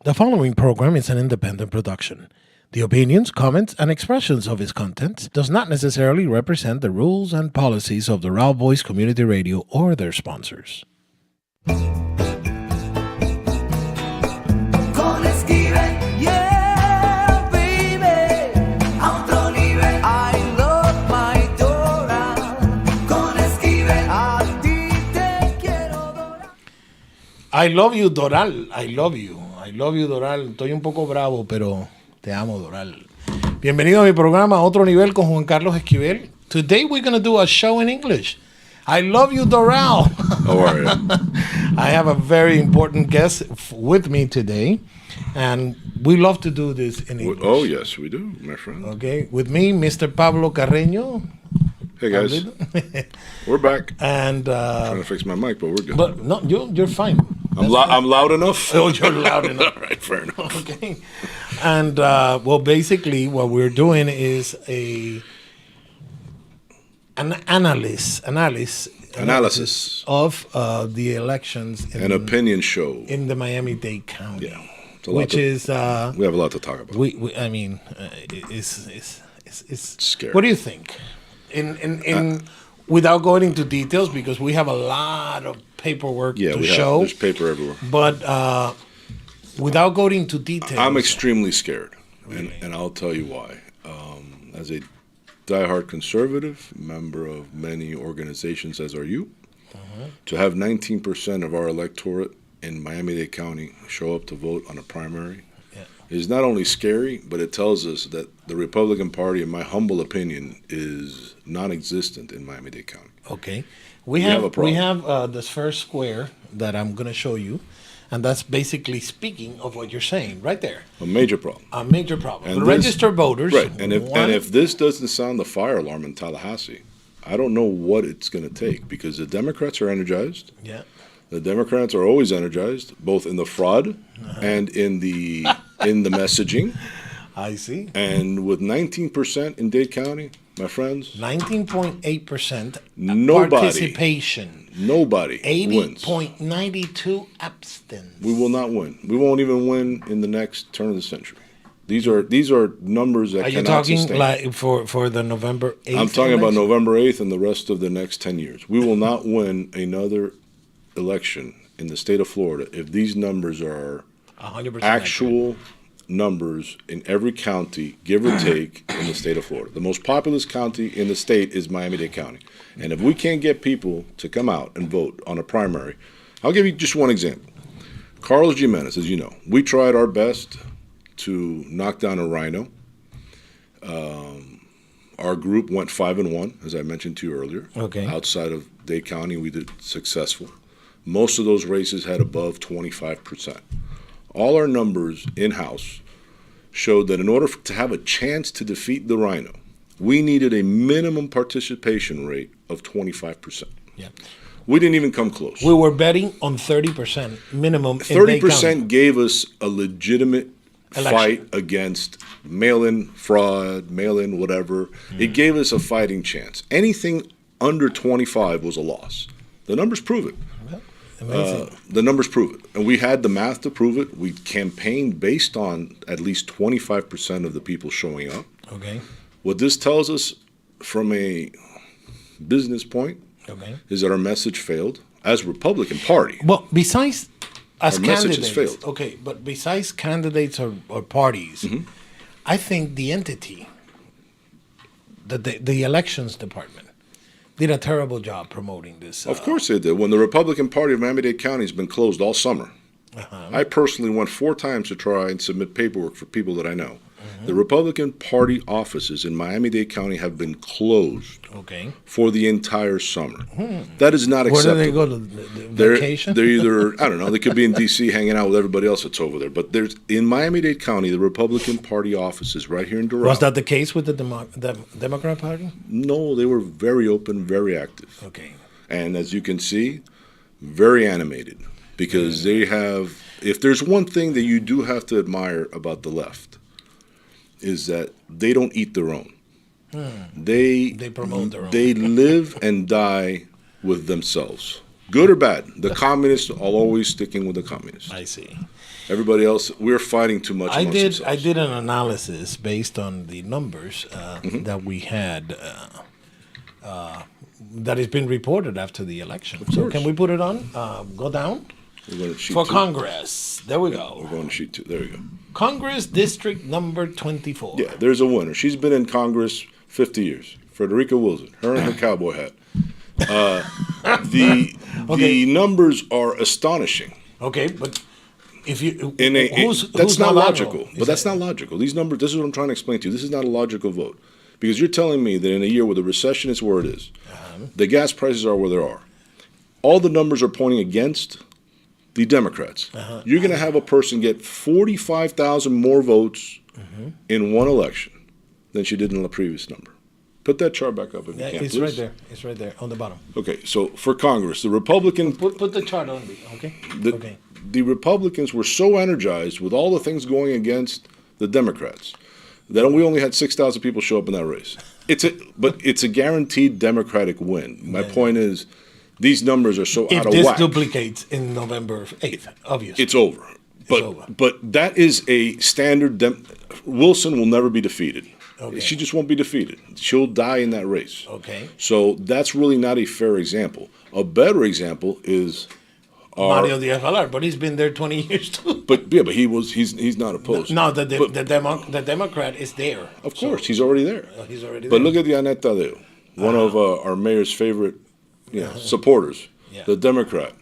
The following program is an independent production. The opinions, comments, and expressions of its contents does not necessarily represent the rules and policies of Doral Voice Community Radio or their sponsors. Con Esquivel, yeah, baby, a otro nivel. I love my Doral. Con Esquivel, a ti te quiero, Doral. I love you, Doral. I love you. I love you, Doral. Estoy un poco bravo, pero te amo, Doral. Bienvenido a mi programa Otro Nivel con Juan Carlos Esquivel. Today we're going to do a show in English. I love you, Doral. How are you? I have a very important guest with me today, and we love to do this in English. Oh, yes, we do, my friend. Okay, with me, Mr. Pablo Carreño. Hey, guys. We're back. And Trying to fix my mic, but we're good. but no, you're fine. I'm loud enough? Oh, you're loud enough. All right, fair enough. Okay. And well, basically, what we're doing is an analysis of the elections An opinion show. in the Miami-Dade County, Yeah. It's a lot we have a lot to talk about. I mean, it's Scary. What do you think? In without going into details, because we have a lot of paperwork to show. There's paper everywhere. But without going into details, I'm extremely scared, and I'll tell you why. As a diehard conservative, member of many organizations, as are you, to have 19% of our electorate in Miami-Dade County show up to vote on a primary is not only scary, but it tells us that the Republican Party, in my humble opinion, is non-existent in Miami-Dade County. Okay, we have a have problem. this first square that I'm going to show you, and that's basically speaking of what you're saying right there. A major problem. A major problem. And The this- registered voters. Right, and if this doesn't sound the fire alarm in Tallahassee, I don't know what it's going to take, because the Democrats are energized. Yeah. The Democrats are always energized, both in the fraud and in the messaging. I see. And with 19% in Dade County, my friends, 19.8% Nobody. participation. nobody wins. 80.92 abstinence. We will not win. We won't even win in the next turn of the century. These are numbers that Are you cannot talking sustain. like for the November 8th? I'm talking about election? November 8th and the rest of the next 10 years. We will not win another election in the state of Florida if these numbers are 100% actual numbers in every county, give or take, in the state of Florida. The most populous county in the state is Miami-Dade County. And if we can't get people to come out and vote on a primary, I'll give you just one example. Carlos Jimenez, as you know, we tried our best to knock down a rhino. Our group went 5-1, as I mentioned to you earlier. Okay. Outside of Dade County, we did successful. Most of those races had above 25%. All our numbers in-house showed that in order to have a chance to defeat the rhino, we needed a minimum participation rate of 25%. Yeah. We didn't even come close. We were betting on 30% minimum. in Dade 30% County. gave us a legitimate Election. fight against mail-in fraud, mail-in whatever. It gave us a fighting chance. Anything under 25 was a loss. The numbers prove it. Amazing. The numbers prove it. And we had the math to prove it. We campaigned based on at least 25% of the people showing up. Okay. What this tells us from a business point Okay. is that our message failed as Republican Party. Well, besides as Our message has candidates, failed. okay, but besides candidates or parties, Mm-hmm. I think the entity, the elections department, did a terrible job promoting this. Of course they did. When the Republican Party of Miami-Dade County has been closed all summer, I personally went 4 times to try and submit paperwork for people that I know. The Republican Party offices in Miami-Dade County have been closed Okay. for the entire summer. That is not Where do acceptable. they go to the They're, vacation? they're either, I don't know, they could be in D.C. hanging out with everybody else that's over there. But there's in Miami-Dade County, the Republican Party offices right here in Doral. Was that the case with the Democrat Party? No, they were very open, very active. Okay. And as you can see, very animated. Because they have, if there's one thing that you do have to admire about the left, is that they don't eat their own. They promote their own. They live and die with themselves. Good or bad? The communists are always sticking with the communists. I see. Everybody else, we're fighting too much. I amongst did ourselves. an analysis based on the numbers that we had that has been reported after the election. So course. can we put it on? Go down We're going to sheet for 2. Congress. There we We're go. going to sheet 2. There you go. Congress District number 24. Yeah, there's a winner. She's been in Congress 50 years. Frederica Wilson, her and her cowboy hat. The numbers are astonishing. Okay, but if you That's not logical. moderado? But that's not logical. These numbers. This is what I'm trying to explain to you. This is not a logical vote, because you're telling me that in a year where the recession is where it is, the gas prices are where they are, all the numbers are pointing against the Democrats. You're going to have a person get 45,000 more votes in one election than she did in the previous number. Put that chart back up if you can, It's please. right there. It's right there on the bottom. Okay, so for Congress, the Republican Put the chart on me, okay? Okay. the Republicans were so energized with all the things going against the Democrats that we only had 6,000 people show up in that race. But it's a guaranteed Democratic win. My point is, these numbers are so If out of this whack. duplicates in November 8th, obviously. It's over. But over. but that is a standard. Wilson will never be defeated. Okay. She just won't be defeated. She'll die in that race. Okay. So that's really not a fair example. A better example is Mario Diaz-Balart, but he's been there 20 years too. But he's not opposed. No, the Democrat is there. Of course, he's already there. He's already But there. look at Yanet Tadeo, one of our mayor's favorite supporters, Yeah. the Democrat.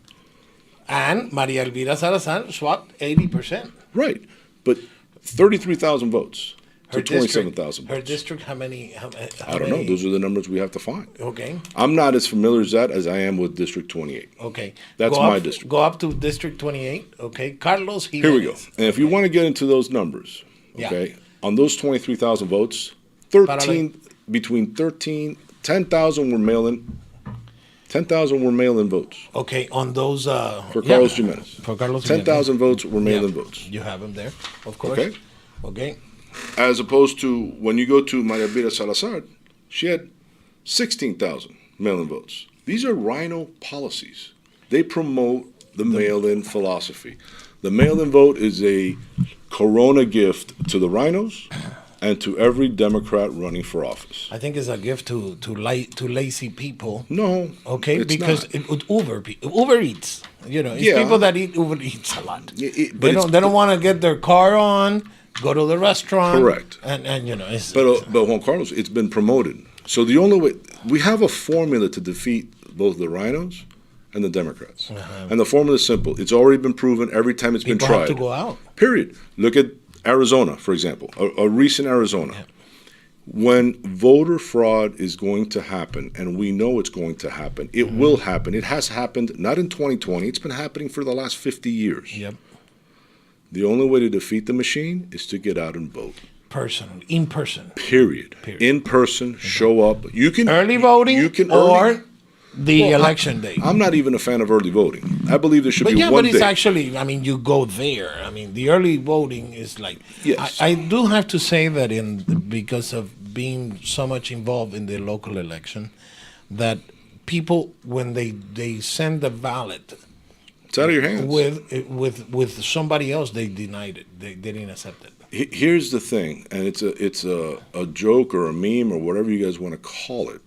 And Maria Elvira Salazar swapped 80%. Right. But 33,000 votes to Her district, 27,000 her votes. district, how many? I don't know. Those are the numbers we have to find. Okay, I'm not as familiar as that as I am with District 28. okay. That's Go my up, district. Go up to District 28, okay. Carlos Jimenez. Here we go. And if you want to get into those numbers, Yeah. okay, on those 23,000 votes, 10,000 were mail-in. 10,000 were mail-in votes Okay, on those... for Carlos Jimenez. For Carlos Jimenez. 10,000 votes were mail-in Yeah. votes. You have them there, of course. Okay. Okay. As opposed to when you go to Maria Elvira Salazar, she had 16,000 mail-in votes. These are rhino policies. They promote the mail-in philosophy. The mail-in vote is a corona gift to the rhinos and to every Democrat running for office. I think it's a gift to lazy people. No. Okay, it's because not. it would Uber Eats. You know, it's Yeah. people that eat Uber Eats a lot. but They don't want to get their car on, go to the restaurant. Correct. And you know, it's But Juan Carlos, it's been promoted. So the only way we have a formula to defeat both the rhinos and the Democrats, and the formula is simple. It's already been proven every time it's been people tried. have to go out. Period. Look at Arizona, for example, a recent Arizona. When voter fraud is going to happen, and we know it's going to happen, it will happen. It has happened, not in 2020. It's been happening for the last 50 years. Yep. The only way to defeat the machine is to get out and vote. Personally, in person. Period. In person, show up. You can Early voting You can or the Well, election day. I'm not even a fan of early voting. I believe there should But be yeah, one but it's day. actually, I mean, you go there. I mean, the early voting is like, Yes. I do have to say that because of being so much involved in the local election, that people, when they send the ballot It's out of your hands. with somebody else, they denied it. They didn't accept it. Here's the thing, and it's a joke or a meme or whatever you guys want to call it,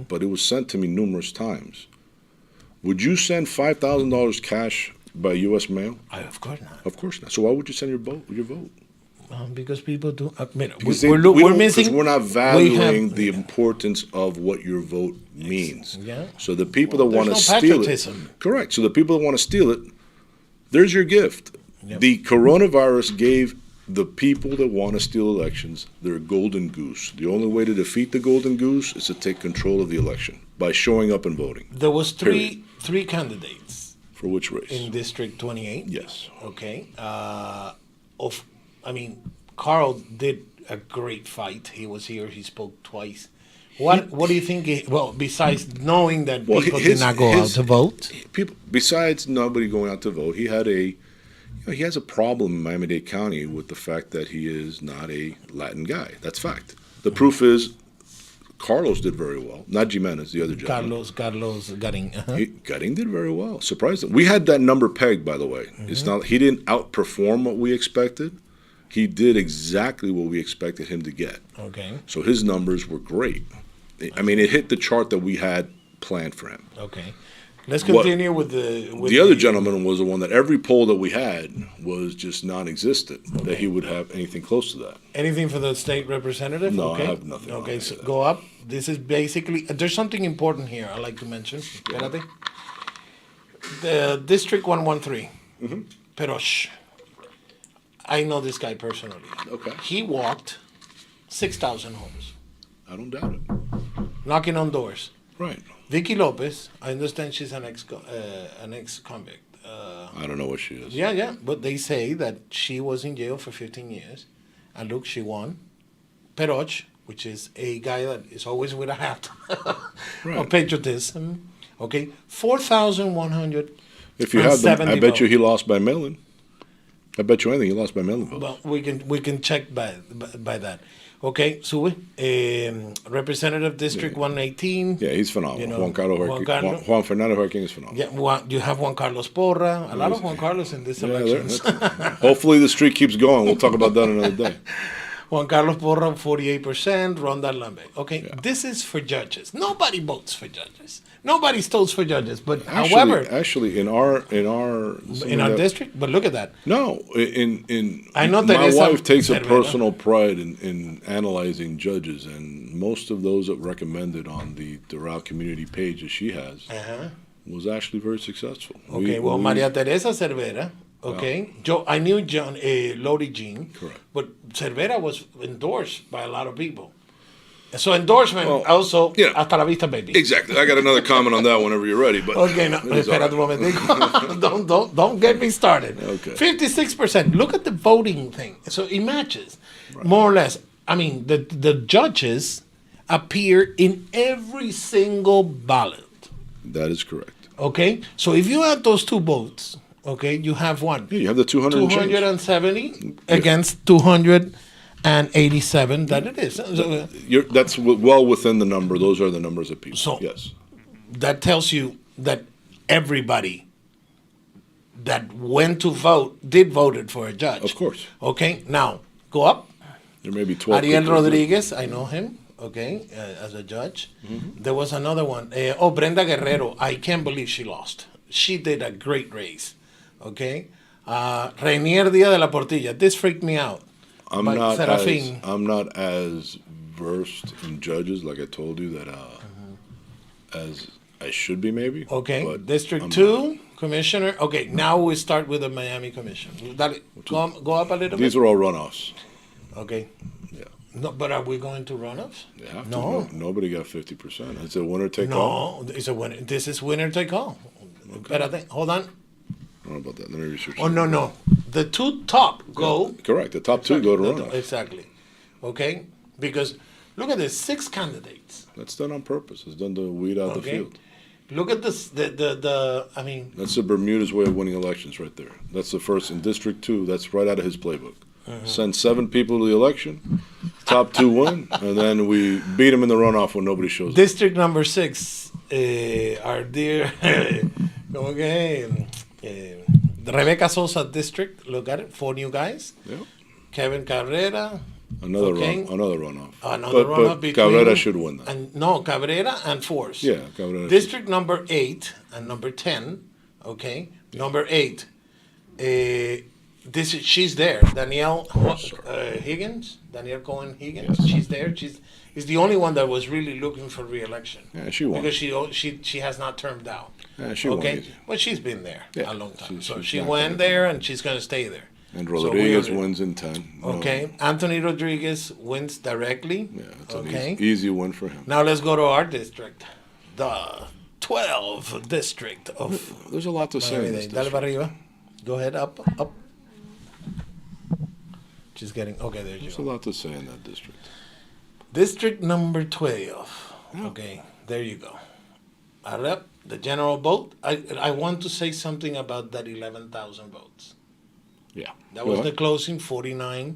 but it was sent to me numerous times. Would you send $5,000 cash by U.S. mail? Of course not. Of course not. So why would you send your vote? Because people do. Because we're not we valuing have- the importance of what your vote means. Yeah. So the people that want to there's no steal patriotism. it, correct. So the people that want to steal it, there's your gift. Yep. The coronavirus gave the people that want to steal elections their golden goose. The only way to defeat the golden goose is to take control of the election by showing up and voting. There was three candidates For which race? in District 28. Yes. Okay. Carl did a great fight. He was here. He spoke twice. What do you think? Besides knowing that people did not go out to vote. People, besides nobody going out to vote, he has a problem in Miami-Dade County with the fact that he is not a Latin guy. That's fact. The proof is Carlos did very well. Not Jimenez, the other gentleman. Carlos Garin. Garin did very well. Surprising. We had that number pegged, by the way. It's not. He didn't outperform what we expected. He did exactly what we expected him to get. Okay. So his numbers were great. I mean, it hit the chart that we had planned for him. Okay. Let's continue with the... The other gentleman was the one that every poll that we had was just non-existent, that he would have anything close to that. Anything for the state representative? No, okay. I have nothing. Okay, so go up. This is basically... There's something important here I'd like to mention. Espérate. The District 113. Pero shh. I know this guy personally. Okay. He walked 6,000 homes. I don't doubt it. Knocking on doors. Right. Vicky Lopez, I understand she's an ex-convict. I don't know what she is. Yeah, but they say that she was in jail for 15 years. And look, she won. Peroch, which is a guy that is always with a hat of patriotism. Okay, 4,100. If you have them, I bet you he lost by mail-in. I bet you anything he lost by mail-in votes. Well, we can check by that. Okay, sube. Representative District 118. Yeah, he's phenomenal. You know, Juan Fernando Joaquin is phenomenal. Yeah, you have Juan Carlos Porra. A lot of Juan Carlos in this elections. Hopefully the streak keeps going. We'll talk about that another day. Juan Carlos Porra, 48%. Ronda Lambe. Okay, This is for judges. Nobody votes for judges. Nobody votes for judges. But actually, in our district. But look at that. No, I know my wife takes a personal pride in analyzing judges, and most of those that recommended on the Doral community page that she has was actually very successful. Okay, Maria Teresa Cervera. Okay, I knew Lodi Jean. Correct. But Cervera was endorsed by a lot of people. So endorsement also, hasta la vista, baby. Exactly. I got another comment on that whenever you're ready. But okay, no, espérate un momentico. don't get me started. Okay. 56%. Look at the voting thing. So it matches, more or less. I mean, the judges appear in every single ballot. That is correct. Okay, so if you add those two votes, okay, you have one. Yeah, you have the 270 against 287 that it is. So, that's well within the number. Those are the numbers of people. So yes. That tells you that everybody that went to vote did voted for a judge. Of course. Okay, now go up. There may be 12 Ariel people. Rodriguez, I know him, okay, as a judge. There was another one. Brenda Guerrero, I can't believe she lost. She did a great race, okay. Rainier Díaz de la Portilla, this freaked me out. I'm not as versed in judges, like I told you, that as I should be, maybe. Okay, but District 2, Commissioner. Okay, now we start with the Miami Commission. Go up a little bit. These are all runoffs. Okay. Yeah. No, but are we going to runoffs? They have to. No. Nobody got 50%. It's a winner take all. No, it's a winner. This is winner take all. Okay. Espérate, hold on. I don't know about that. Let me research. Oh, no. The two top go. Correct. The top two go to runoff. Exactly. Okay? Because look at this, 6 candidates. That's done on purpose. It's done to weed out the field. Look at this, I mean. That's the Bermuda's way of winning elections right there. That's the first in District 2. That's right out of his playbook. Send 7 people to the election, top 2 win, and then we beat them in the runoff when nobody shows up. District number 6, our dear, Rebecca Sosa District, look at it, 4 new guys. Yeah. Kevin Cabrera. Another runoff. Another runoff between Cabrera should win that. Cabrera and Force. Yeah, Cabrera. District number 8 and number 10. Okay, number 8. She's there. Danielle Higgins. Danielle Cohen Higgins. Yes. She's there. She's the only one that was really looking for re-election. Yeah, she won because she has not termed out. Yeah, she won. Okay, but she's been there a long time. So she went there and she's going to stay there. And Rodriguez wins in 10. Okay. Anthony Rodriguez wins directly. Yeah, it's an easy win for him. Now let's go to our district. The 12th district of... There's a lot to say in this district. Dale para arriba. Go ahead, up. She's getting... Okay, there you go. There's a lot to say in that district. District number 12. Yeah. Okay, there you go. The general vote. I want to say something about that 11,000 votes. Yeah. That was the closing, 49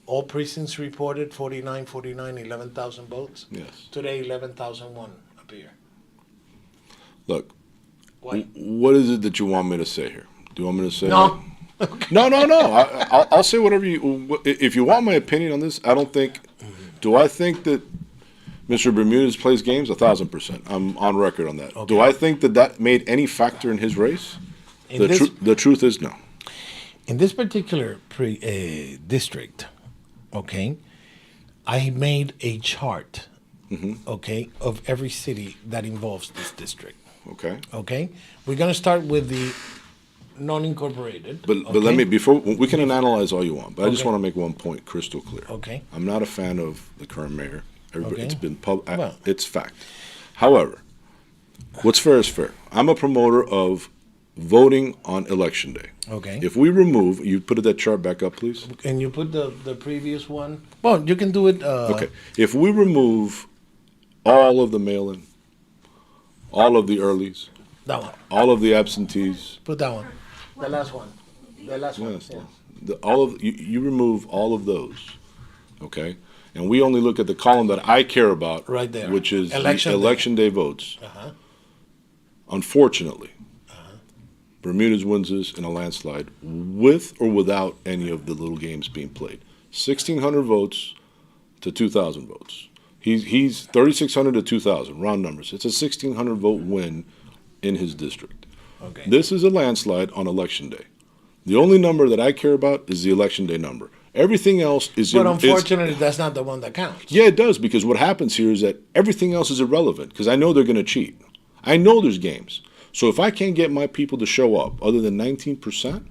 All precincts reported 49, 11,000 votes. Yes. Today, 11,001 appear. Look, What? what is it that you want me to say here? Do you want me to say? No. No. I'll say whatever you. If you want my opinion on this, I don't think. Do I think that Mr. Bermudez plays games? 1,000%. I'm on record on that. Okay. Do I think that made any factor in his race? The truth is no. In this particular district, okay, I made a chart, okay, of every city that involves this district. Okay. Okay, we're gonna start with the non-incorporated. But okay? let me before we can analyze all you want, but I just Okay. want to make one point crystal clear. Okay. I'm not a fan of the current mayor. Okay. It's been Well. it's fact. However, what's fair is fair. I'm a promoter of voting on election day. Okay. If we remove, you put that chart back up, please. Can you put the previous one? Well, you can do it. Okay. If we remove all of the mail-in, all of the earlies, That one. all of the absentees, Put that one. The last one. The last one. yes, Yeah. all of you remove all of those, okay, and we only look at the column that I care about, Right there. which is Election the day. election day votes. Uh-huh. Unfortunately, Bermudez wins this in a landslide, with or without any of the little games being played. 1,600 votes to 2,000 votes. He's 3,600 to 2,000, round numbers. It's a 1,600 vote win in his district. Okay. This is a landslide on election day. The only number that I care about is the election day number. Everything else is. But unfortunately, that's not the one that counts. Yeah, it does, because what happens here is that everything else is irrelevant, because I know they're going to cheat. I know there's games. So if I can't get my people to show up other than 19%,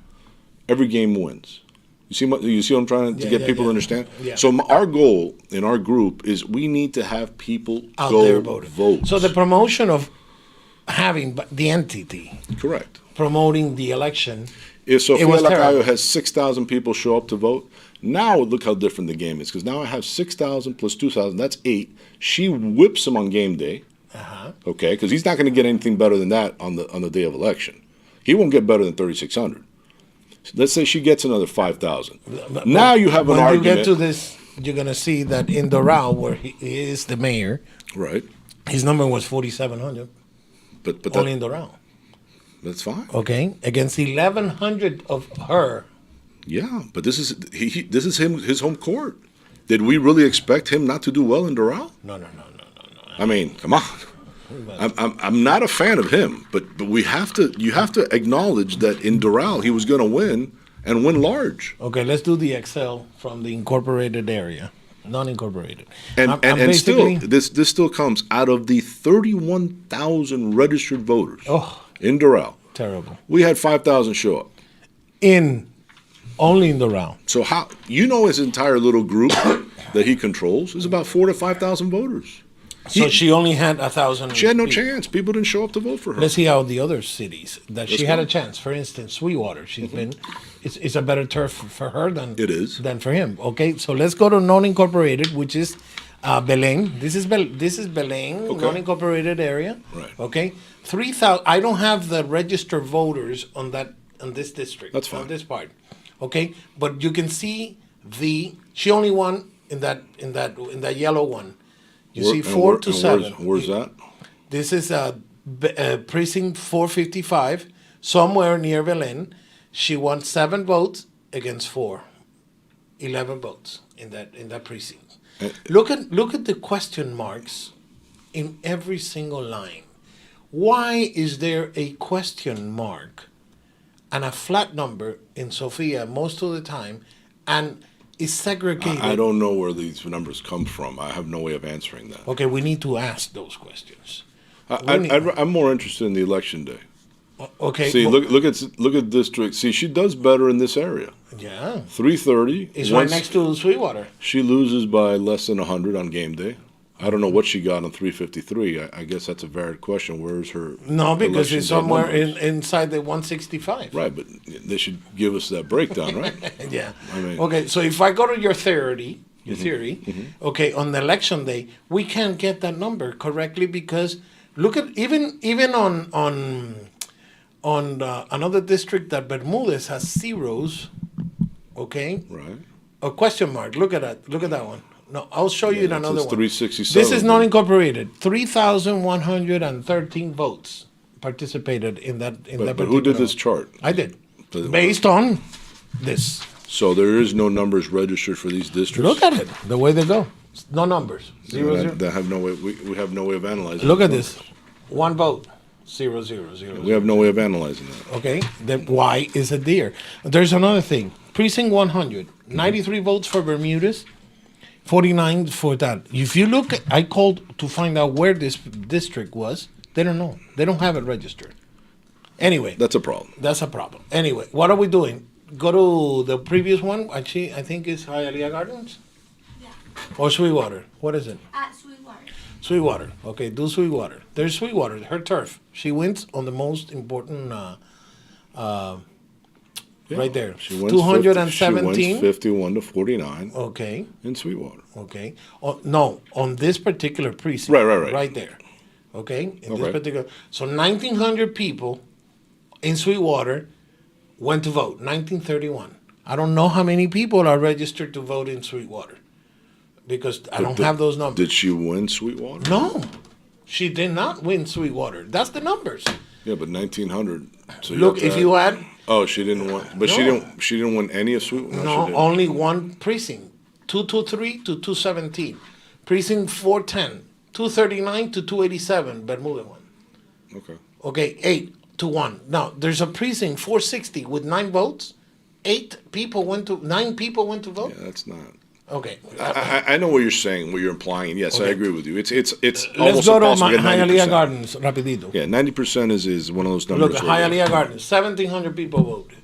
every game wins. You see what I'm trying to get people to understand? Yeah. So our goal in our group is we need to have people Out go there voting. vote. So the promotion of having the entity Correct. promoting the election. If Sofia was Lacayo terrible. has 6,000 people show up to vote, now look how different the game is. Because now I have 6,000 plus 2,000, that's 8. She whips him on game day. Okay, because he's not going to get anything better than that on the day of election. He won't get better than 3,600. Let's say she gets another 5,000. Now you have an when argument. you get to this, you're going to see that in Doral, where he is the mayor, Right, his number was 4,700, but only in Doral. that's fine. Okay, against 1,100 of her. Yeah, but this is this is his home court. Did we really expect him not to do well in Doral? No. I mean, come on. I'm not a fan of him, but you have to acknowledge that in Doral he was going to win and win large. Okay, let's do the Excel from the incorporated area, non-incorporated. And I'm still basically- this still comes out of the 31,000 registered voters Oh. in Doral. terrible. We had 5,000 show up. Only in Doral. So how his entire little group that he controls is about 4,000 to 5,000 voters. So she only had 1,000. She had no people. chance. People didn't show up to vote for her. Let's see how the other cities that she Let's had go. a chance. For instance, Sweetwater. She's been. It's a better turf for her than It is. than for him. Okay, so let's go to non-incorporated, which is Belén. This is Belén, Okay. non-incorporated area. Right. Okay, 3,000. I don't have the registered voters on this district. That's fine. On this part. Okay, but you can see she only won in that yellow one. You see 4 to 7. Where's that? This is precinct 455, somewhere near Belén. She won 7 votes against 4, 11 votes in that precinct. Look at the question marks in every single line. Why is there a question mark and a flat number in Sofia most of the time, and is segregated? I don't know where these numbers come from. I have no way of answering that. Okay, we need to ask those questions. I'm more interested in the election day. Okay. See, well- look at district. See, she does better in this area. Yeah. 330. It's right next to Sweetwater. She loses by less than 100 on game day. I don't know what she got on 353. I guess that's a valid question. Where's her? No, because election it's day somewhere numbers? inside the 165. Right, but they should give us that breakdown, right? Yeah. I mean- Okay, so if I go to your theory, okay, on the election day, we can't get that number correctly because look at even on another district that Bermudez has zeros, okay, Right. A question mark. Look at that. Look at that one. No, I'll show you in another It's one. 367. This is not incorporated. 3,113 votes participated in that. But who did this chart? I did. Based on this. So there is no numbers registered for these districts? Look at it. The way they go. No numbers. Zero, zero. That have no way. We have no way of analyzing. Look at this. One vote. 0, 0, 0. We have no way of analyzing that. Okay. Then why is it there? There's another thing. Precinct 100. 93 votes for Bermudez. 49 for that. If you look, I called to find out where this district was. They don't know. They don't have it registered. Anyway. That's a problem. That's a problem. Anyway, what are we doing? Go to the previous one. Actually, I think it's Hialeah Gardens. Yeah. Or Sweetwater. What is it? At Sweetwater. Sweetwater. Okay, do Sweetwater. There's Sweetwater, her turf. She wins on the most important, right there. She wins 217. She wins 51 to 49 Okay, in Sweetwater. okay. Oh, no, on this particular precinct. Right. Right there. Okay, in this Okay. particular. So 1,900 people in Sweetwater went to vote. 1931. I don't know how many people are registered to vote in Sweetwater because I don't have those numbers. Did she win Sweetwater? No, she did not win Sweetwater. That's the numbers. Yeah, but 1,900. So Look, have to if you add, Oh, she didn't win. But she No. didn't. She didn't win any of Sweetwater. she no, didn't. only one precinct, 223 to 217. Precinct 410, 239 to 287, Bermuda one. Okay. Okay, 8 to 1. Now, there's a precinct 460 with 9 votes. 9 people went to vote. Yeah, that's not. Okay. I know what you're saying, what you're implying. Yes, I Okay. agree with you. It's Let's almost go to impossible to get Hialeah 90%. Gardens, rapidito. Yeah, 90% is one of those numbers. Look, where- Hialeah Gardens, 1,700 people voted.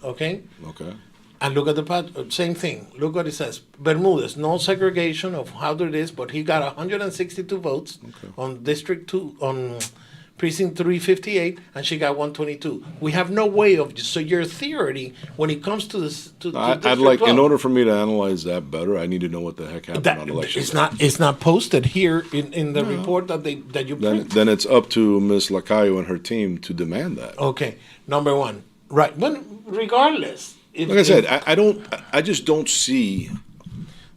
Okay? Okay. And look at the same thing. Look what it says. Bermudez, no segregation of how it is, but he got 162 votes on District 2, on Precinct 358, and she got 122. We have no way of, so your theory, when it comes to this, to I'd District like, in 12, order for me to analyze that better, I need to know what the heck happened on election day. it's not posted here in the report that you print. Then it's up to Ms. Lacayo and her team to demand that. Okay, number one. Right. But regardless. Like I said, I just don't see.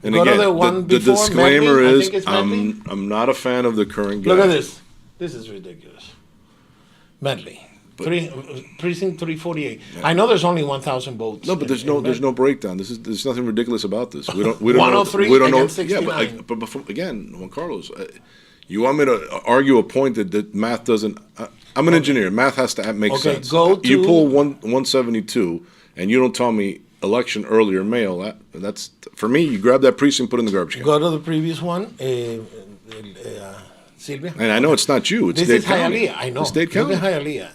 And Go to again, the one the before, disclaimer Medley, I is think it's Medley. I'm not a fan of the current guy. Look at this. This is ridiculous. Medley. Precinct 348. I know there's only 1,000 votes. No, but there's no breakdown. There's nothing ridiculous about this. We don't 103 know. We don't know. against Yeah, 69. but before, again, Juan Carlos, you want me to argue a point that math doesn't? I'm an engineer. Math has to make Okay, sense. go You to- pull 172, and you don't tell me election earlier mail. That's for me. You grab that precinct, put it in the garbage can. Go to the previous one. Silvia. And I know it's not you. It's This Dade is County. Hialeah. I know. It's Dade Look County. at Hialeah.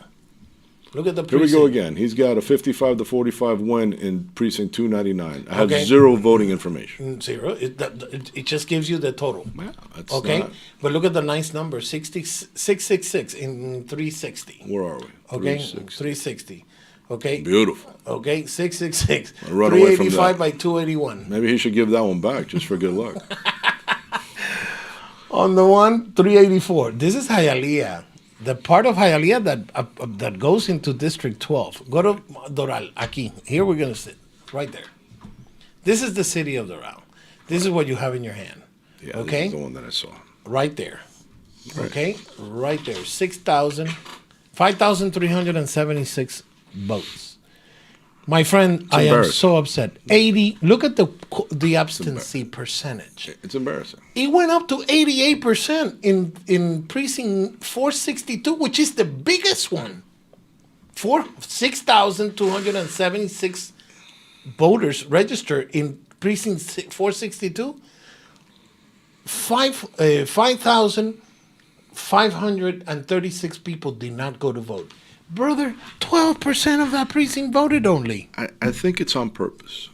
Look at the Here precinct. we go again. He's got a 55 to 45 win in precinct 299. I have Okay. zero voting information. 0. It just gives you the total. Yeah, that's Okay, not- but look at the nice number, 666 in 360. Where are we? Okay, 360. 360. Okay, Beautiful. okay, 666. I run away from 385 that. by 281. Maybe he should give that one back just for good luck. On the one, 384. This is Hialeah. The part of Hialeah that goes into District 12. Go to Doral, aquí. Here we're going to sit, right there. This is the city of Doral. This is what you have in your hand. Yeah, Okay? this is the one that I saw. Right there. Okay? Right there. 5,376 votes. My friend, I am embarrassing. so upset. 80, look at the abstency percentage. It's embarrassing. It went up to 88% in precinct 462, which is the biggest one. 6,276 voters registered in precinct 462. 5,536 people did not go to vote. Brother, 12% of that precinct voted only. I think it's on purpose.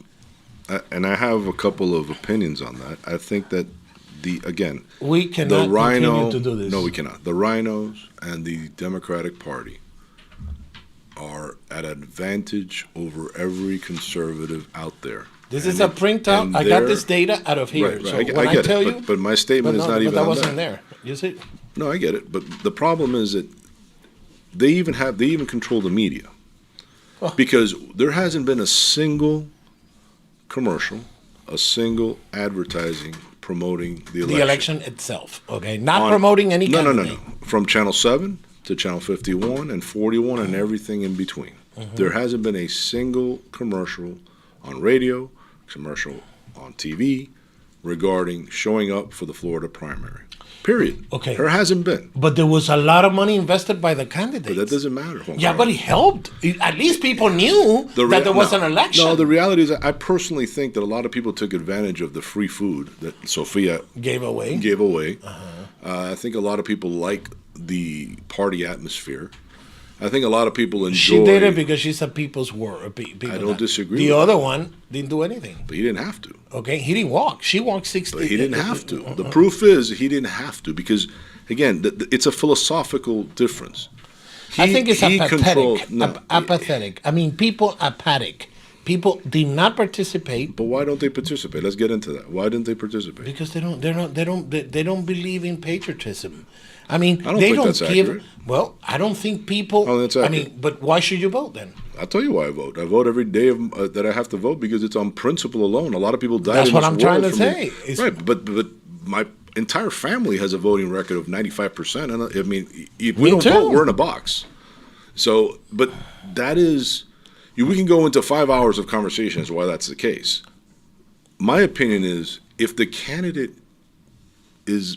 And I have a couple of opinions on that. I think that We cannot continue to do this. No, we cannot. The rhinos and the Democratic Party are at advantage over every conservative out there. This And is a it- printout. and I got they're- this data out of here. Right, So I when I get tell it. you, But my statement is not even that on wasn't that. there. You see? No, I get it. But the problem is that they even control the media. Oh. Because there hasn't been a single commercial, a single advertising promoting the election. The election itself, okay? Not promoting any candidate. No. From Channel 7 to Channel 51 and 41 and everything in between. There hasn't been a single commercial on radio, commercial on TV regarding showing up for the Florida primary. Period. Okay. There hasn't been. But there was a lot of money invested by the candidates. But that doesn't matter. Juan Yeah, Carlos. but it helped. At least people knew that there was an election. No, the reality is I personally think that a lot of people took advantage of the free food that Sophia Gave away. gave away. I think a lot of people like the party atmosphere. I think a lot of people enjoy. She did it because she's a people's word. I don't disagree The with other one didn't do anything. But he didn't have to. Okay, he didn't walk. She walked 60. But he didn't have to. The proof is he didn't have to because, again, it's a philosophical difference. I think it's apathetic. No, Apathetic. I mean, people apathic. People did not participate but why don't they participate? Let's get into that. Why didn't they participate? because they don't believe in patriotism. I mean, I don't they think don't that's give. accurate. Well, I don't think people. Oh, that's I accurate. mean, but why should you vote then? I'll tell you why I vote. I vote every day that I have to vote because it's on principle alone. A lot of people died That's in what this I'm trying world to for me. say. It's- Right, but my entire family has a voting record of 95%. And I mean, if Me we don't too. vote, we're in a box. So, but that is, we can go into 5 hours of conversation as to why that's the case. My opinion is if the candidate is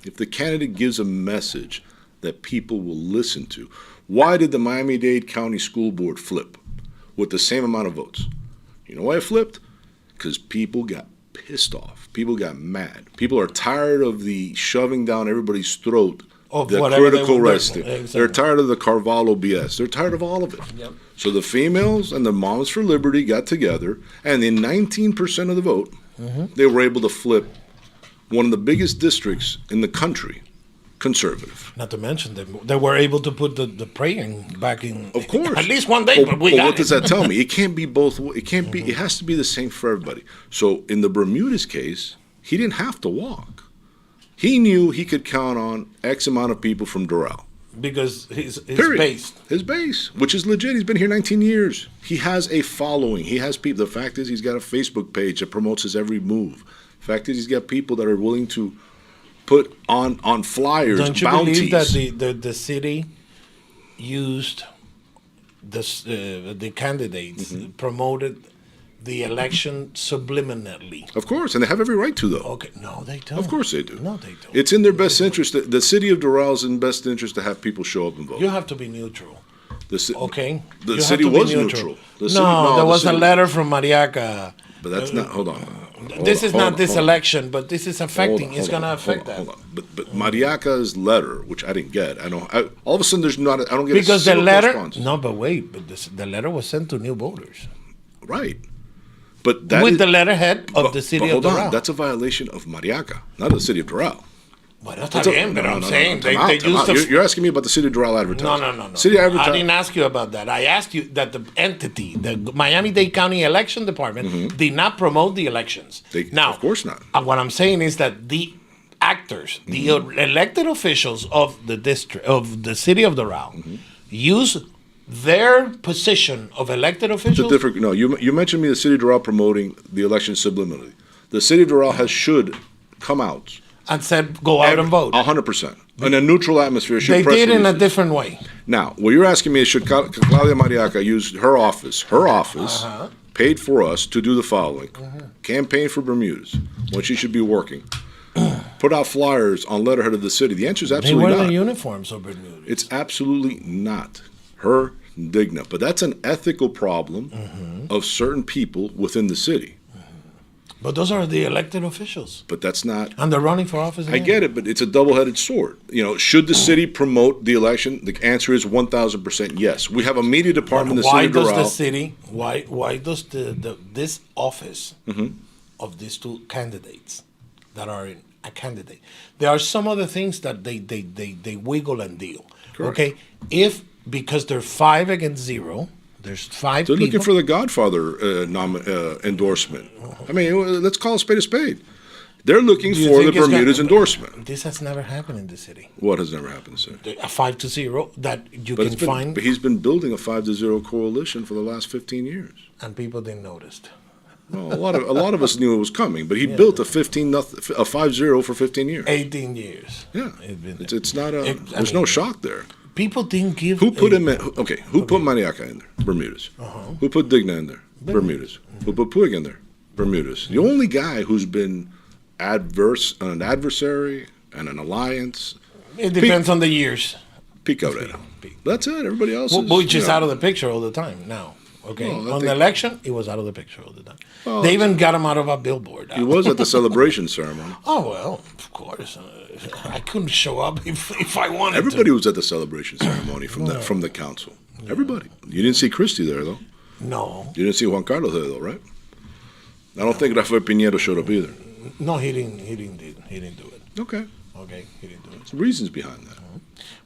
if the candidate gives a message that people will listen to, why did the Miami-Dade County School Board flip with the same amount of votes? You know why it flipped? Because people got pissed off. People got mad. People are tired of the shoving down everybody's throat Of the whatever they critical were race doing. thing. Exactly. They're tired of the Carvalho BS. They're tired of all of it. Yep. So the females and the Moms for Liberty got together, and in 19% of the vote, they were able to flip one of the biggest districts in the country conservative. Not to mention they were able to put the praying back in. Of course. At least one day, but we got what it. does that tell me? It can't be both. It can't be. It has to be the same for everybody. So in the Bermudez case, he didn't have to walk. He knew he could count on X amount of people from Doral. Because his Period. base. His base, which is legit. He's been here 19 years. He has a following. He has people. The fact is, he's got a Facebook page that promotes his every move. The fact is, he's got people that are willing to put on flyers, Don't you bounties. believe that the city used the candidates, promoted the election subliminally? Of course, and they have every right to, though. Okay, no, they don't. Of course they do. No, they don't. It's in their best interest. The city of Doral is in best interest to have people show up and vote. You have to be neutral. The Okay. You have city to be was neutral. The city- there the was a city- letter from Mariaca. But that's not. Hold on. This is not this hold on. election, but this is affecting. It's Hold going to on, affect hold that. on. But Mariaca's letter, which I didn't get, all of a sudden there's not. I don't get Because a the single letter. correspondence. No, but wait. But the letter was sent to new voters Right. But that with is- the letterhead of but- the city but of hold on, Doral. that's a violation of Mariaca, not of the city of Doral. Well, that's That's not a- him, but no, I'm no, saying time they out. used the. You're asking me about the city of Doral advertising. No. City I advertising. didn't ask you about that. I asked you that the entity, the Miami-Dade County Election Department, did not promote the elections. Now, of course not. What I'm saying is that the actors, the elected officials of the district of the city of Doral, use their position of elected It's officials. a different. No, you mentioned me the city of Doral promoting the election subliminally. The city of Doral should come out. and said, "Go out and vote." 100%. In a neutral atmosphere. Should They press did in a releases. different way. Now, what you're asking me is should Claudia Mariaca use her office, paid for us to do the following: campaign for Bermudez when she should be working, put out flyers on letterhead of the city. The answer is They absolutely wear not. the uniforms of Bermuda. It's absolutely not her digna. But that's an ethical problem of certain people within the city. But those are the elected officials, But that's not. and they're running for office. I get it, but it's a double-headed sword. Should the city promote the election? The answer is 1,000% yes. We have a media department in the Why city of does the Doral. city? Why does this office of these two candidates that are in a candidate? There are some other things that they wiggle and deal. Correct. Okay, because they're 5 against 0. There's 5 They're people. looking for the Godfather endorsement. I mean, let's call a spade a spade. They're looking Do you for the think it's Bermudez gonna- endorsement. This has never happened in the city. What has never happened, sir? A 5-0 that you But, can find, but he's been building a 5-0 coalition for the last 15 years. and people didn't notice. Well, a lot of us knew it was coming, but he built a 5-0 for 15 years. 18 years. Yeah, It's it's not a. There's no shock there. People didn't give. Who put him in? Okay, who put Mariaca in there? Bermudez. Who put Digna in there? Bermudez. Who put Puig in there? Bermudez. The only guy who's been an adversary and an alliance. It depends on the years. Pico Cabrera. That's it. Everybody else is, Which is out of the picture all the time now. Okay, Well, on the election, he was out of the picture all the time. Well, They even got him out of a billboard. He was at the celebration ceremony. Oh well, of course. I couldn't show up if I wanted Everybody to. was at the celebration ceremony from the council. Everybody. You didn't see Christie there though. No, You didn't see Juan Carlos there though, right? I don't think Rafael Piñero showed up either. no, he didn't do it. Okay. Okay, he didn't do it. There's reasons behind that.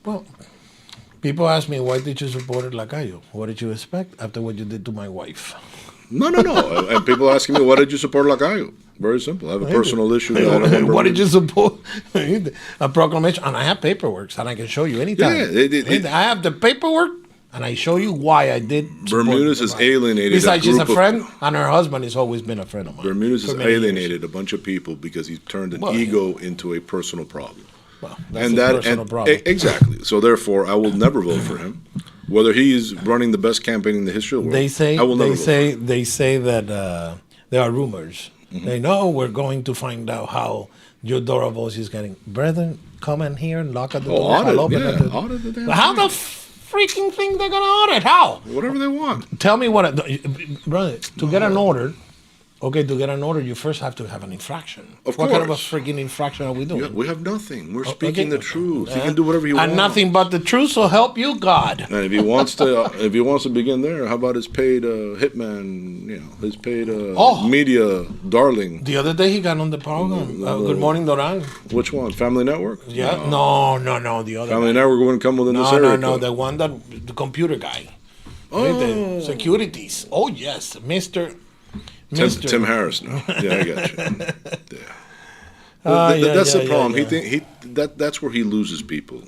Well, people ask me, why did you support El Lacayo? What did you expect after what you did to my wife? No. And people asking me, why did you support Lacayo? Very simple. I have a personal issue that I don't remember. What did you support? A proclamation, and I have paperwork, and I can show you anytime. Yeah, I have the paperwork, and I show you why I did. Bermudez has alienated Besides, she's a group friend, and her husband has always been a friend of mine. Bermudez has for many years. alienated a bunch of people because he's turned an Well, ego into a personal problem. Well, that's a personal problem. Exactly. So therefore, I will never vote for him. Whether he is running the best campaign in the history of the world, I will never vote for him. They say that there are rumors. They know we're going to find out how your Doral Voice is getting. Brethren, come in here and knock at the door. I'll open it. Audit the damn But how thing. the freaking thing they're gonna audit? How? Whatever they want. Tell me brother. To get an order, you first have to have an infraction. Of What kind of a course. freaking infraction are we doing? Yeah, we have nothing. We're Okay. speaking the truth. He can do whatever he wants. And nothing but the truth will help you, God. And if he wants to begin there, how about his paid hitman? His paid media darling. The other day he got on the program. Good morning, Doral. Which one? Family Network? Yeah. No. The other Family guy. Network wouldn't come within this area. No. code. The one the computer guy. Oh. The securities. Oh yes, Mr. Tim Harris. No. Yeah, I got you. That's the problem. That's where he loses people,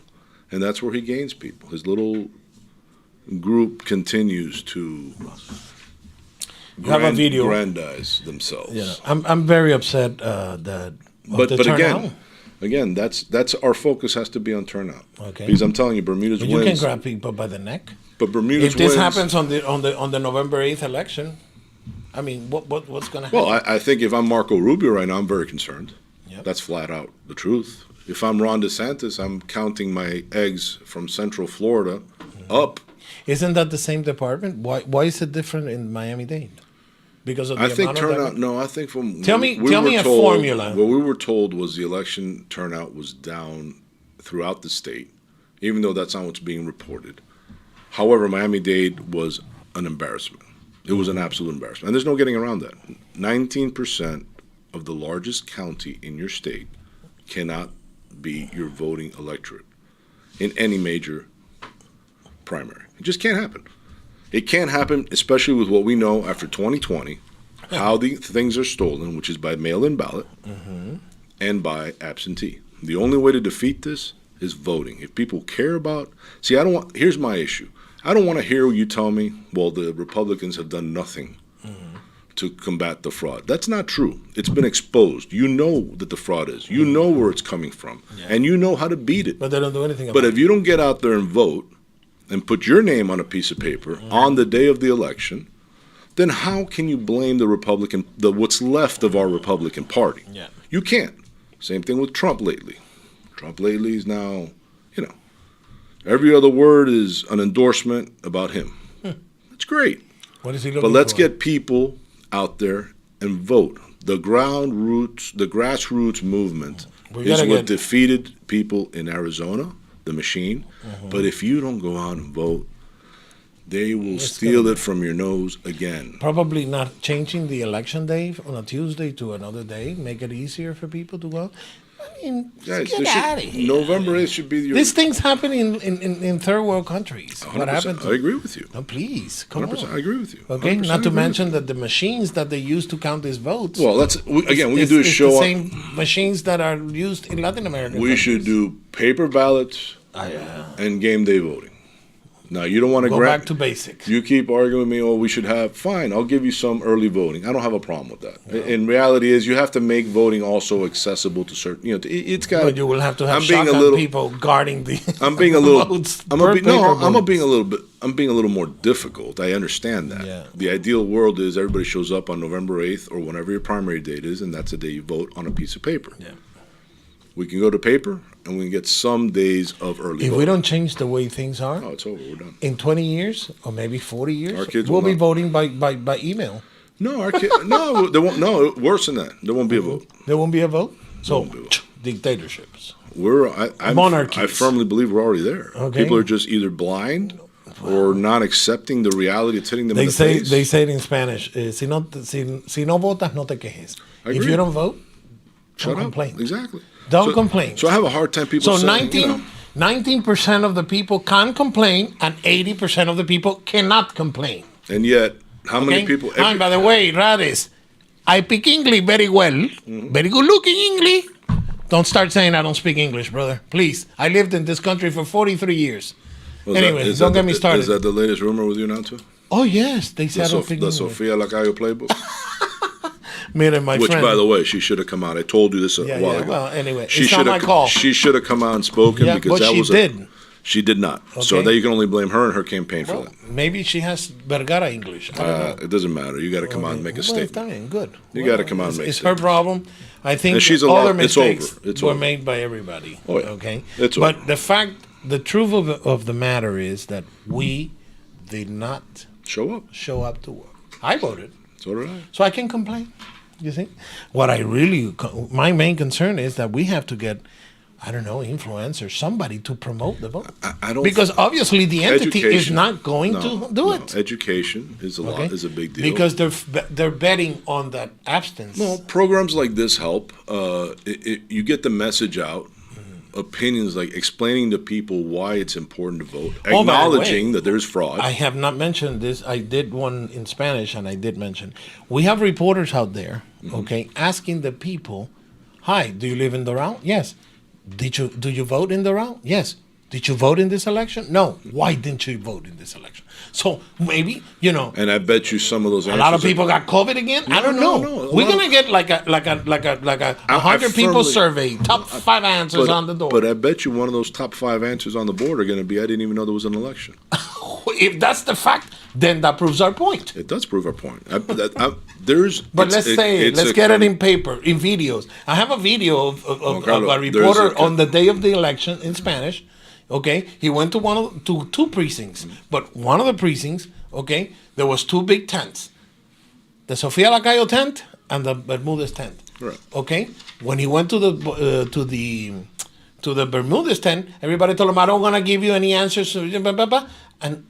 and that's where he gains people. His little group continues to have a video. grandize themselves. Yeah, I'm very upset that. But again, that's our focus has to be on turnout. Okay. Because I'm telling you, Bermudez But wins. you can grab people by the neck. But Bermudez If this wins. happens on the November 8th election, I mean, what's going to happen? Well, I think if I'm Marco Rubio right now, I'm very concerned. Yep. That's flat out the truth. If I'm Ron DeSantis, I'm counting my eggs from Central Florida up. Isn't that the same department? Why is it different in Miami-Dade? Because of the I think amount of turnout. No, I think from Tell me were a told, formula. What we were told was the election turnout was down throughout the state, even though that's not what's being reported. However, Miami-Dade was an embarrassment. It was an absolute embarrassment, and there's no getting around that. 19% of the largest county in your state cannot be your voting electorate in any major primary. It just can't happen. It can't happen, especially with what we know after 2020, how the things are stolen, which is by mail-in ballot and by absentee. The only way to defeat this is voting. If people care about, here's my issue. I don't want to hear you tell me, well, the Republicans have done nothing to combat the fraud. That's not true. It's been exposed. You know that the fraud is. You know where it's coming from. Yeah. And you know how to beat it. But they don't do anything about But it. if you don't get out there and vote and put your name on a piece of paper on the day of the election, then how can you blame what's left of our Republican Party? Yeah. You can't. Same thing with Trump lately. Trump lately is now, every other word is an endorsement about him. That's great. What is he looking But let's for? get people out there and vote. The grassroots movement is what defeated people in Arizona, the machine. But if you don't go out and vote, they will steal it from your nose again. Probably not changing the election day on a Tuesday to another day, make it easier for people to go. I mean, Guys, get out of here. November 8th should be your... These things happen in third world countries. 100%. What happened? I agree with you. No, please, come 100%. on. I agree with you. Okay, 100% not to agree mention with that the machines that they use to count these votes. Well, we can do a it's show. the same machines that are used in Latin America. We should do paper ballots Yeah. and game day voting. Now, you don't want to Go back to basics. You keep arguing with me, oh, we should have, fine, I'll give you some early voting. I don't have a problem with that. No. In reality is you have to make voting also accessible to certain, it's got But you will have to have I'm being shotgun people guarding the I'm being a little votes, I'm being a little more difficult. I understand that. Yeah. The ideal world is everybody shows up on November 8th or whenever your primary date is, and that's the day you vote on a piece of paper. Yeah. We can go to paper, and we can get some days of early If voting. we don't change the way things are, Oh, it's over. We're done. in 20 years or maybe 40 years, Our kids we'll will be not. voting by email. No, our kid, no, there won't. No, worse than that. There won't be a vote. There won't be a vote? So, won't be a vote. dictatorships. I Monarchies. firmly believe we're already there. Okay. People are just either blind or not accepting the reality it's hitting them in the face. They say it in Spanish, si no votas, no te quejes. I If agree. you don't vote, Shut don't up. complain. Exactly. Don't complain. So I have a hard time people So saying, 19% of the people can complain and 80% of the people cannot complain. and yet, how many Okay? people? And by the way, Rades, I speak English very well, very good looking English. Don't start saying I don't speak English, brother. Please. I lived in this country for 43 years. Anyway, don't get me started. Is that the latest rumor with you now, too? Oh, yes. They said I The, don't speak the English. Sofia Lacayo playbook? Mira, my Which, friend. by the way, she should have come out. I told you this a while ago. Well, anyway, She it's not should my have. call. She should have come out and spoken Yeah, because but that she was. did. She did not. So Okay. that you can only blame her and her campaign for Well, that. maybe she has Vergara English. I don't know. It doesn't matter. You got to come out and make a Well, statement. fine, good. You gotta come out and make It's her statements. problem. I think And she's a other lot- it's mistakes over. It's were over. made by everybody. Oh, yeah. Okay, It's but over. the truth of the matter is that we did not Show up. show up to work. I voted, So did I. so I can complain. You see, what I really my main concern is that we have to get, I don't know, influencers, somebody to promote the vote. I don't. Because obviously the entity is Education. not going No, to do no. it. Education is a Okay? lot. Is a big deal. Because they're betting on that abstinence. Well, programs like this help. You get the message out. Opinions like explaining to people why it's important to vote, Oh, by the acknowledging way, that there's fraud. I have not mentioned this. I did one in Spanish, and I did mention we have reporters out there, okay, asking the people, "Hi, do you live in Doral? Yes. Do you vote in Doral? Yes. Did you vote in this election? No. Why didn't you vote in this election?" So maybe and I bet you some of those. a lot of people got COVID again. I don't know. no, a We're lot gonna get like a I 100 people firmly- survey, top 5 answers on the door. But I bet you one of those top 5 answers on the board are going to be, I didn't even know there was an election. If that's the fact, then that proves our point. It does prove our point. But let's get it in paper, in videos. I have a video of Carlos, a reporter on the day of the election in Spanish. Okay, he went to two precincts, but one of the precincts, okay, there was 2 big tents, the Sofia Lacayo tent and the Bermudez tent. Right. Okay, when he went to the Bermudez tent, everybody told him, "I don't want to give you any answers," and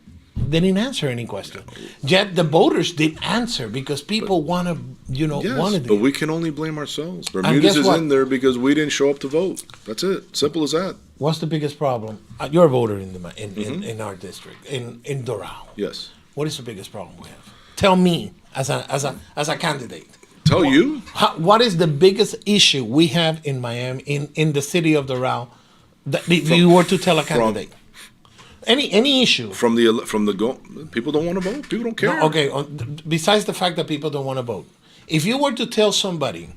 they didn't answer any question. Yet the voters did answer because people want to, Yes, wanted but it. we can only blame ourselves. Bermudez guess is what? in there because we didn't show up to vote. That's it. Simple as that. What's the biggest problem? You're a voter in our district, in Doral. Yes. What is the biggest problem we have? Tell me, as a candidate. Tell you. What is the biggest issue we have in Miami, in the city of Doral, that if you were to tell a candidate? Any issue. People don't want to vote. People don't care. No, okay, besides the fact that people don't want to vote, if you were to tell somebody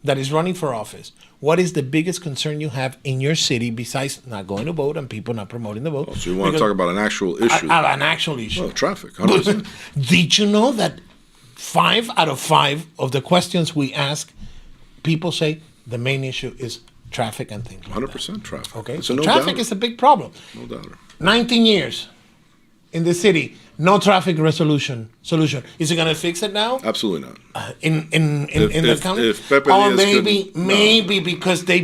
that is running for office, what is the biggest concern you have in your city besides not going to vote and people not promoting the vote? So you want to talk about an actual issue? An actual issue. Well, traffic. 100%. Did you know that 5 out of 5 of the questions we ask, people say the main issue is traffic and things like that? 100% traffic. Okay, It's so a no traffic doubter. is a big problem. No doubter. 19 years in the city, no traffic solution. Is it going to fix it now? Absolutely not. In the county? if Pepe Oh, Diaz maybe because they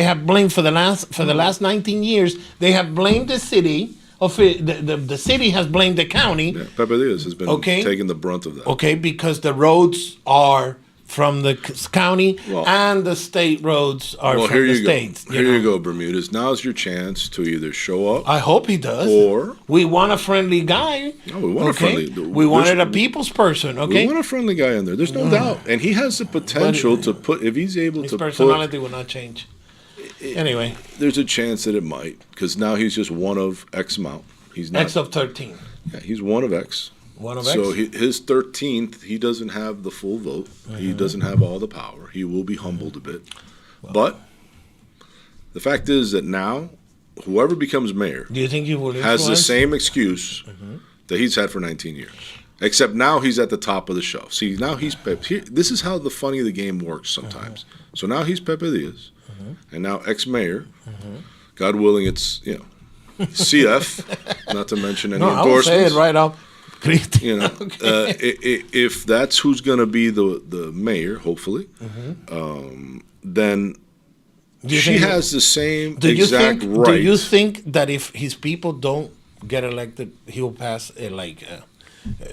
have blamed for the last 19 years, they have blamed the city. The city has blamed the county. Yeah, Pepe Diaz has been taking the brunt of that. Okay, because the roads are from the county Well- and the state roads are Well, from here the you states. go. Here you go, Bermudez. Now's your chance to either show up. I hope he does. Or- we want a friendly guy. No, we want a friendly- We wanted a people's person. Okay, We want a friendly guy in there. There's no doubt, and he has the potential to put. If he's able his to personality will not change. Anyway, there's a chance that it might, because now he's just one of X amount. He's not. X of 13. Yeah, he's one of X. One of So X. his 13th, he doesn't have the full vote. He doesn't have all the power. He will be humbled a bit. But the fact is that now, whoever becomes mayor Do you think he will has the influence? same excuse that he's had for 19 years. Except now he's at the top of the shelf. See, now he's Pep. This is how the funny of the game works sometimes. So now he's Pepe Diaz, and now ex-mayor. God willing, it's, CF, not to mention any No, I will say endorsements. it right up. You know, if that's who's going to be the mayor, hopefully, then Do you she think- has the same Do you exact think? right. Do you think that if his people don't get elected, he will pass?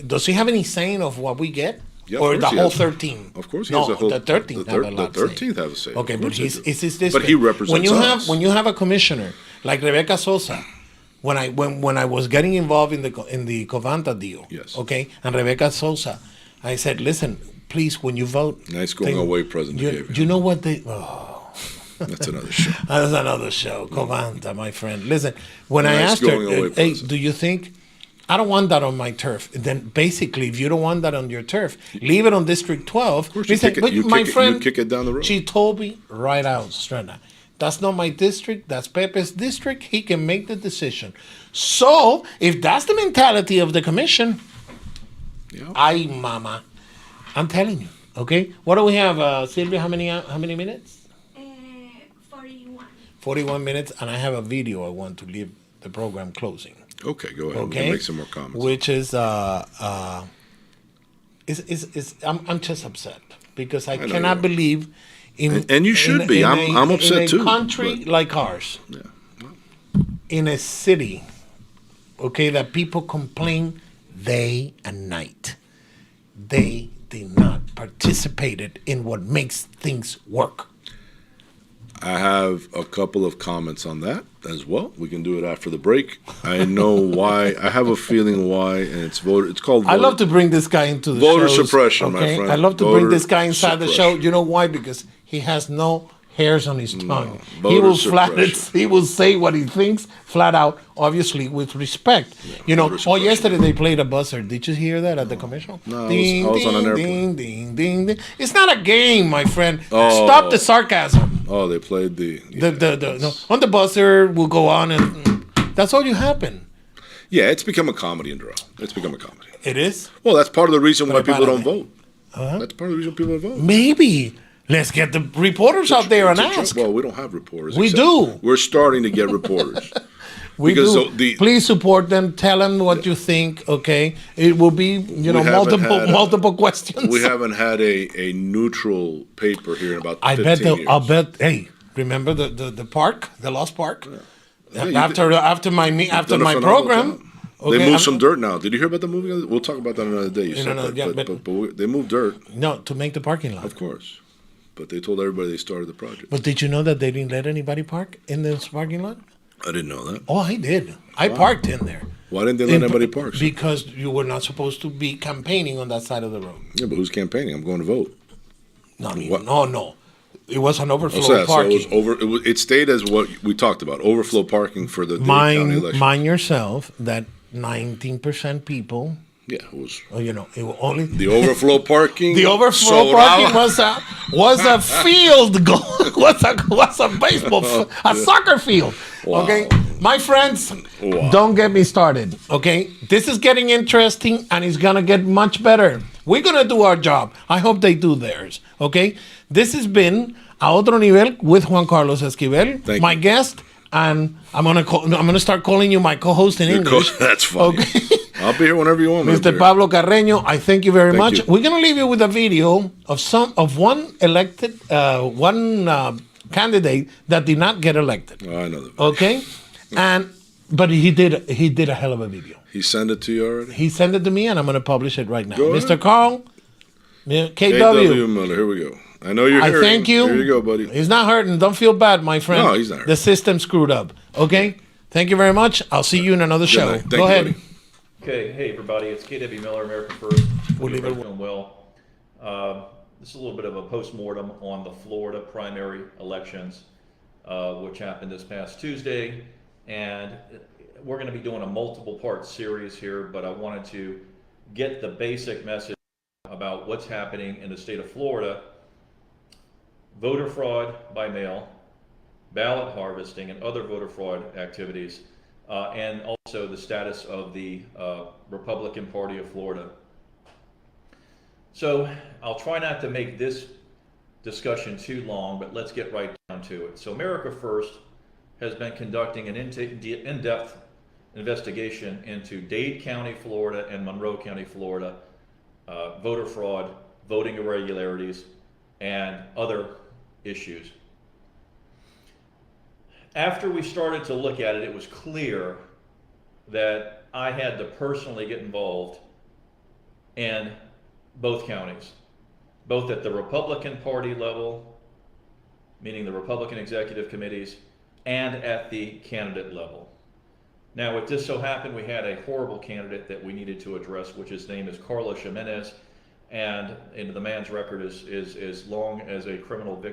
Does he have any saying of what we get, Yeah, of or course the he whole has. 13? Of course, he no, has a whole. the 13th have a lot The to say. 13th have a say. Okay, Of but course they do. it's his district. But he represents when you us. have you have a commissioner like Rebecca Sosa. When I was getting involved in the Covanta deal, Yes. okay, and Rebecca Sosa, I said, listen, please, when you vote, Nice going away present You, gave you. you know what they? Oh. That's another show. That's another show. Covanta, my friend. Listen, when I Nice asked her, going away hey, present. do you think I don't want that on my turf? Then basically, if you don't want that on your turf, leave it on District 12. Of course, you Listen, kick it- but you my kick it- friend, you kick it down the road. She told me right out, straight out, that's not my district. That's Pepe's district. He can make the decision. So if that's the mentality of the commission, Yeah. ay, mama, I'm telling you. Okay, what do we have, Sylvia? How many minutes? 41. 41 minutes, and I have a video I want to leave the program closing. Okay, go ahead. We Okay, can make some more comments. Which is I'm just upset because I know you cannot are. believe in And you should be. I'm upset in a too, country but- like ours, Yeah. in a city, okay, that people complain day and night. They did not participate in what makes things work. I have a couple of comments on that as well. We can do it after the break. I know why. I have a feeling why, and it's voter. It's called. I voter- love to bring this guy into the Voter shows, suppression, my okay? friend. I love to Voter bring this guy inside the show. suppression. You know why? Because he has no hairs on his tongue. He voter will suppression. he will say what he thinks flat out, obviously with respect. voter suppression. Yesterday they played a buzzer. Did you hear that at the commercial? No, I was on an airplane. Ding, ding, ding. It's not a game, my friend. Oh. Stop the sarcasm. Oh, they played the. No, on the buzzer, we'll go on, and that's all you happen. Yeah, it's become a comedy in Doral. It's become a comedy. It is. Well, that's part of the reason why people don't Prepárame. vote. That's part of the reason people don't vote. Maybe. Let's get the reporters out there and It's a tr- ask. Well, we don't have reporters. We except do. We're starting to get reporters. We because do. the- Please support them. Tell them what you think. Okay, it will be haven't multiple had questions. We haven't had a neutral paper here in about 15 I bet. years. I'll bet. Hey, remember the park, the Lost Park? Yeah, you After my Done a my phenomenal program. job. Okay, They moved I'm- some dirt now. Did you hear about the movie? We'll talk about that another day. You No, said no, that, yeah, but they moved dirt, No, to make the parking lot. of course. But they told everybody they started the project. But did you know that they didn't let anybody park in this parking lot? I didn't know that. Oh, I did. I parked in there. Why didn't they let anybody park? Because you were not supposed to be campaigning on that side of the road. Yeah, but who's campaigning? I'm going to vote. No, I mean, What? no. It was an overflow So it parking. was it stayed as what we talked about, overflow parking for the Dade County election. Mind yourself that 19% people, Yeah, it was it was only the overflow parking. the overflow sold parking out. was a field goal, was a baseball, a soccer field. Wow. Okay, my friends, Wow. don't get me started. Okay, this is getting interesting and it's gonna get much better. We're gonna do our job. I hope they do theirs. Okay, this has been Otro Nivel with Juan Carlos Esquivel, Thank my you. guest, and I'm gonna start calling you my co-host in Your English. That's funny. Okay. I'll be here whenever you want me. Mr. Pablo Carreño, I thank you very Thank much. you. We're going to leave you with a video of one elected, candidate that did not get elected. Oh, I know that. Okay, but he did a hell of a video. He sent it to you already? He sent it to me, and I'm going to publish it right now. Go Mr. ahead. Carl, KW KW. Miller, here we go. I know you're I here. thank you. Here you go, buddy. He's not hurting. Don't feel bad, my friend. No, he's not hurting. The system screwed up. Okay. Thank you very much. I'll see you in another Good show. night. Thank Go you, ahead. buddy. Okay, hey everybody, it's KW Miller, American First. We'll leave it- Everybody's doing well. This is a little bit of a postmortem on the Florida primary elections, which happened this past Tuesday. And we're going to be doing a multiple part series here, but I wanted to get the basic message about what's happening in the state of Florida: voter fraud by mail, ballot harvesting, and other voter fraud activities, and also the status of the Republican Party of Florida. So I'll try not to make this discussion too long, but let's get right down to it. So America First has been conducting an in-depth investigation into Dade County, Florida, and Monroe County, Florida, voter fraud, voting irregularities, and other issues. After we started to look at it, it was clear that I had to personally get involved in both counties, both at the Republican Party level, meaning the Republican executive committees, and at the candidate level. Now, it just so happened we had a horrible candidate that we needed to address, which his name is Carlos Jimenez, and the man's record is long as a criminal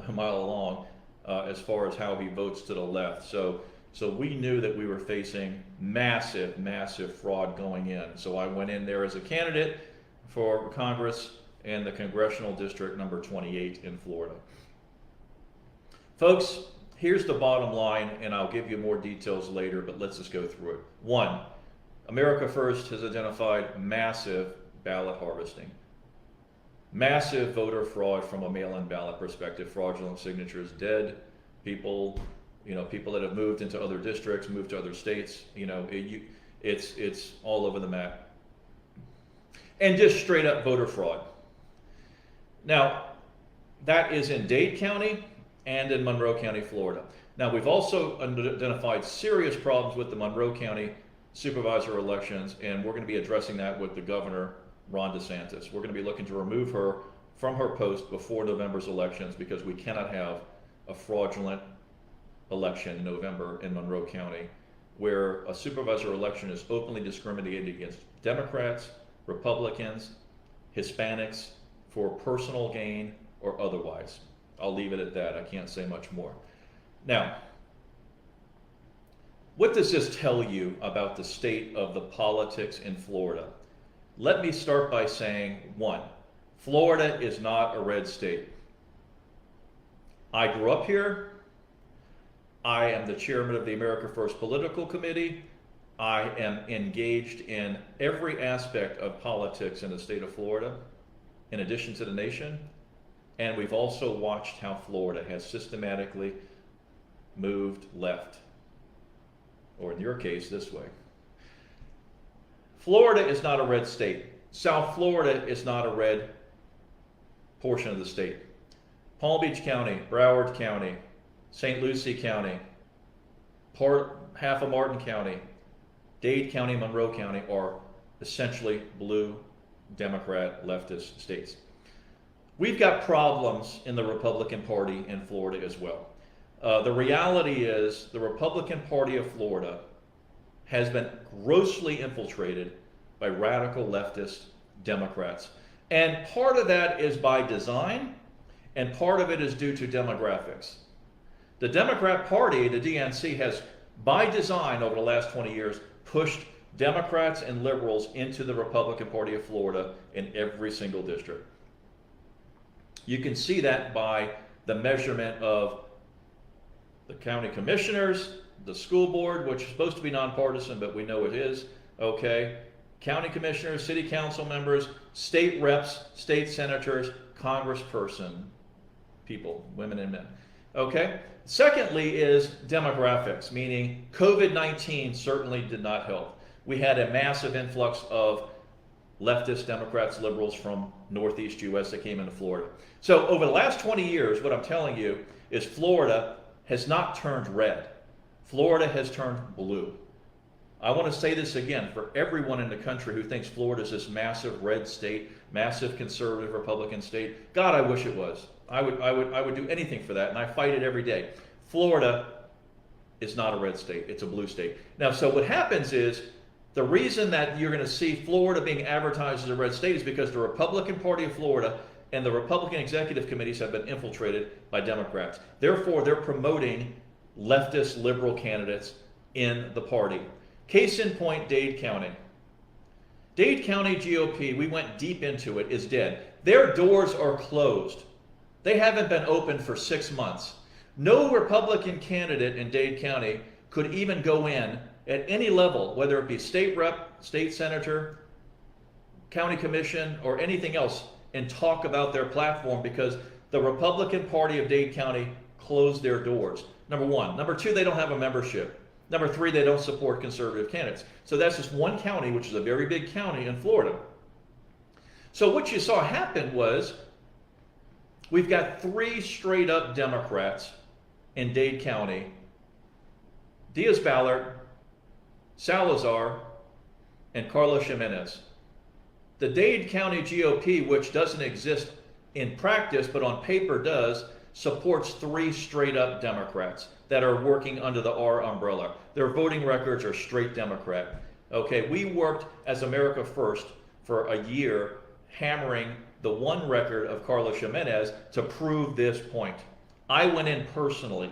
a mile long, as far as how he votes to the left. So we knew that we were facing massive fraud going in. So I went in there as a candidate for Congress in the Congressional District number 28 in Florida. Folks, here's the bottom line, and I'll give you more details later, but let's just go through it. One, America First has identified massive ballot harvesting, massive voter fraud from a mail-in ballot perspective, fraudulent signatures, dead people, people that have moved into other districts, moved to other states, it's all over the map. And just straight up voter fraud. Now, that is in Dade County and in Monroe County, Florida. Now, we've also identified serious problems with the Monroe County supervisor elections, and we're going to be addressing that with the governor, Ron DeSantis. We're going to be looking to remove her from her post before November's elections, because we cannot have a fraudulent election in November in Monroe County where a supervisor election is openly discriminated against Democrats, Republicans, Hispanics for personal gain or otherwise. I'll leave it at that. I can't say much more. Now, what does this tell you about the state of the politics in Florida? Let me start by saying, one, Florida is not a red state. I grew up here. I am the chairman of the America First Political Committee. I am engaged in every aspect of politics in the state of Florida, in addition to the nation. And we've also watched how Florida has systematically moved left, or in your case, this way. Florida is not a red state. South Florida is not a red portion of the state. Palm Beach County, Broward County, St. Lucie County, half of Martin County, Dade County, Monroe County are essentially blue Democrat leftist states. We've got problems in the Republican Party in Florida as well. The reality is the Republican Party of Florida has been grossly infiltrated by radical leftist Democrats. And part of that is by design, and part of it is due to demographics. The Democrat Party, the DNC, has by design over the last 20 years pushed Democrats and liberals into the Republican Party of Florida in every single district. You can see that by the measurement of the county commissioners, the school board, which is supposed to be nonpartisan, but we know it is, okay? County commissioners, city council members, state reps, state senators, congressperson, people, women and men, okay? Secondly is demographics, meaning COVID-19 certainly did not help. We had a massive influx of leftist Democrats, liberals from Northeast US that came into Florida. So over the last 20 years, what I'm telling you is Florida has not turned red. Florida has turned blue. I want to say this again for everyone in the country who thinks Florida is this massive red state, massive conservative Republican state. God, I wish it was. I would do anything for that, and I fight it every day. Florida is not a red state. It's a blue state. Now, so what happens is the reason that you're going to see Florida being advertised as a red state is because the Republican Party of Florida and the Republican executive committees have been infiltrated by Democrats. Therefore, they're promoting leftist liberal candidates in the party. Case in point, Dade County. Dade County GOP, we went deep into it, is dead. Their doors are closed. They haven't been open for 6 months. No Republican candidate in Dade County could even go in at any level, whether it be state rep, state senator, county commission, or anything else, and talk about their platform because the Republican Party of Dade County closed their doors. Number one. Number two, they don't have a membership. Number three, they don't support conservative candidates. So that's just one county, which is a very big county in Florida. So what you saw happen was we've got 3 straight up Democrats in Dade County: Diaz-Balart, Salazar, and Carlos Jimenez. The Dade County GOP, which doesn't exist in practice but on paper does, supports 3 straight up Democrats that are working under the R umbrella. Their voting records are straight Democrat. Okay, we worked as America First for a year hammering the one record of Carlos Jimenez to prove this point. I went in personally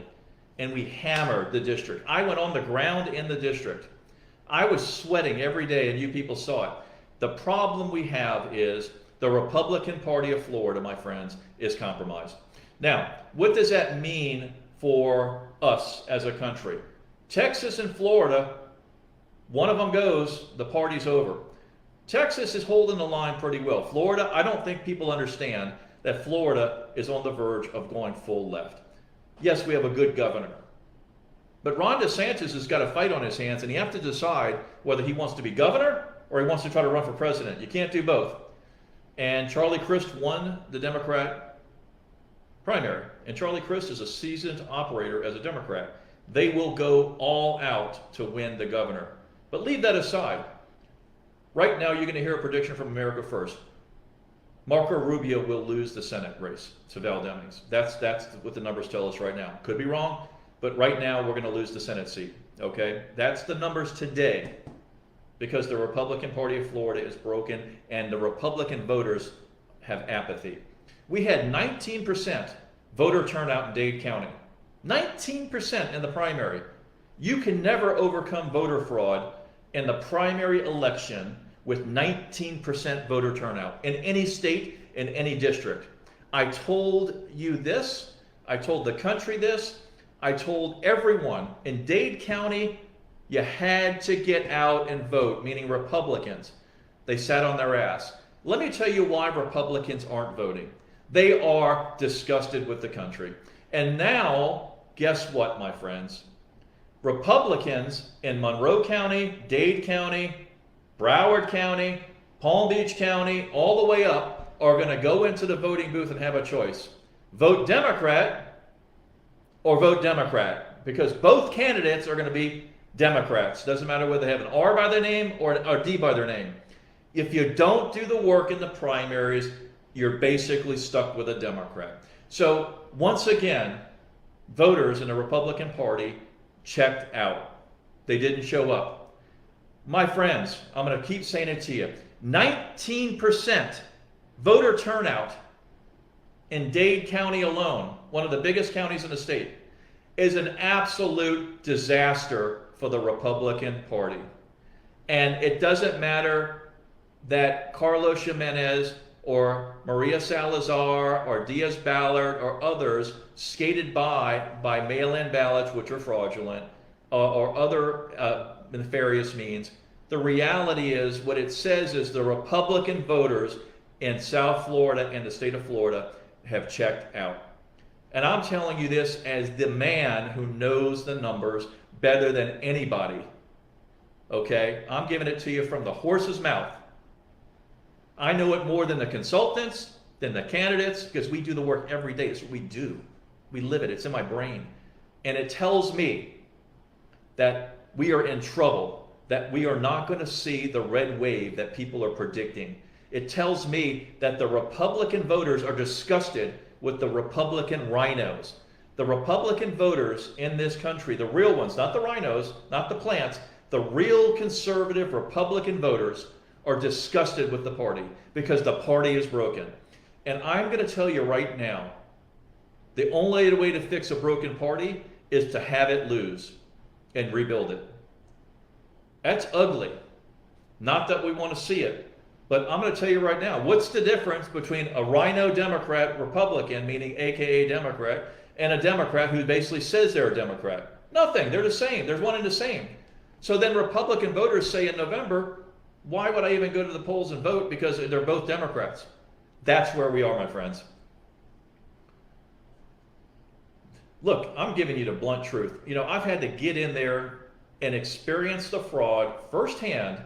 and we hammered the district. I went on the ground in the district. I was sweating every day and you people saw it. The problem we have is the Republican Party of Florida, my friends, is compromised. Now, what does that mean for us as a country? Texas and Florida, one of them goes, the party's over. Texas is holding the line pretty well. Florida, I don't think people understand that Florida is on the verge of going full left. Yes, we have a good governor. But Ron DeSantis has got a fight on his hands, and you have to decide whether he wants to be governor or he wants to try to run for president. You can't do both. And Charlie Crist won the Democrat primary. And Charlie Crist is a seasoned operator as a Democrat. They will go all out to win the governor. But leave that aside. Right now, you're going to hear a prediction from America First. Marco Rubio will lose the Senate race to Val Demings. That's what the numbers tell us right now. Could be wrong, but right now we're going to lose the Senate seat. Okay? That's the numbers today, because the Republican Party of Florida is broken and the Republican voters have apathy. We had 19% voter turnout in Dade County. 19% in the primary. You can never overcome voter fraud in the primary election with 19% voter turnout in any state, in any district. I told you this, I told the country this, I told everyone in Dade County, you had to get out and vote, meaning Republicans. They sat on their ass. Let me tell you why Republicans aren't voting. They are disgusted with the country. And now, guess what, my friends? Republicans in Monroe County, Dade County, Broward County, Palm Beach County, all the way up, are going to go into the voting booth and have a choice. Vote Democrat or vote Democrat, because both candidates are going to be Democrats. Doesn't matter whether they have an R by their name or D by their name. If you don't do the work in the primaries, you're basically stuck with a Democrat. So once again, voters in the Republican Party checked out. They didn't show up. My friends, I'm going to keep saying it to you. 19% voter turnout in Dade County alone, one of the biggest counties in the state, is an absolute disaster for the Republican Party. And it doesn't matter that Carlos Jimenez or Maria Salazar or Diaz-Balart or others skated by mail-in ballots, which are fraudulent, or other nefarious means. The reality is, what it says is the Republican voters in South Florida and the state of Florida have checked out. And I'm telling you this as the man who knows the numbers better than anybody. Okay? I'm giving it to you from the horse's mouth. I know it more than the consultants, than the candidates, because we do the work every day. It's what we do. We live it. It's in my brain. And it tells me that we are in trouble, that we are not going to see the red wave that people are predicting. It tells me that the Republican voters are disgusted with the Republican rhinos. The Republican voters in this country, the real ones, not the rhinos, not the plants, the real conservative Republican voters are disgusted with the party because the party is broken. And I'm going to tell you right now, the only way to fix a broken party is to have it lose. and rebuild it. That's ugly. Not that we want to see it, but I'm going to tell you right now, what's the difference between a rhino Democrat Republican, meaning AKA Democrat, and a Democrat who basically says they're a Democrat? Nothing. They're the same. They're one and the same. So then Republican voters say in November, why would I even go to the polls and vote? Because they're both Democrats. That's where we are, my friends. Look, I'm giving you the blunt truth. You know, I've had to get in there and experience the fraud firsthand.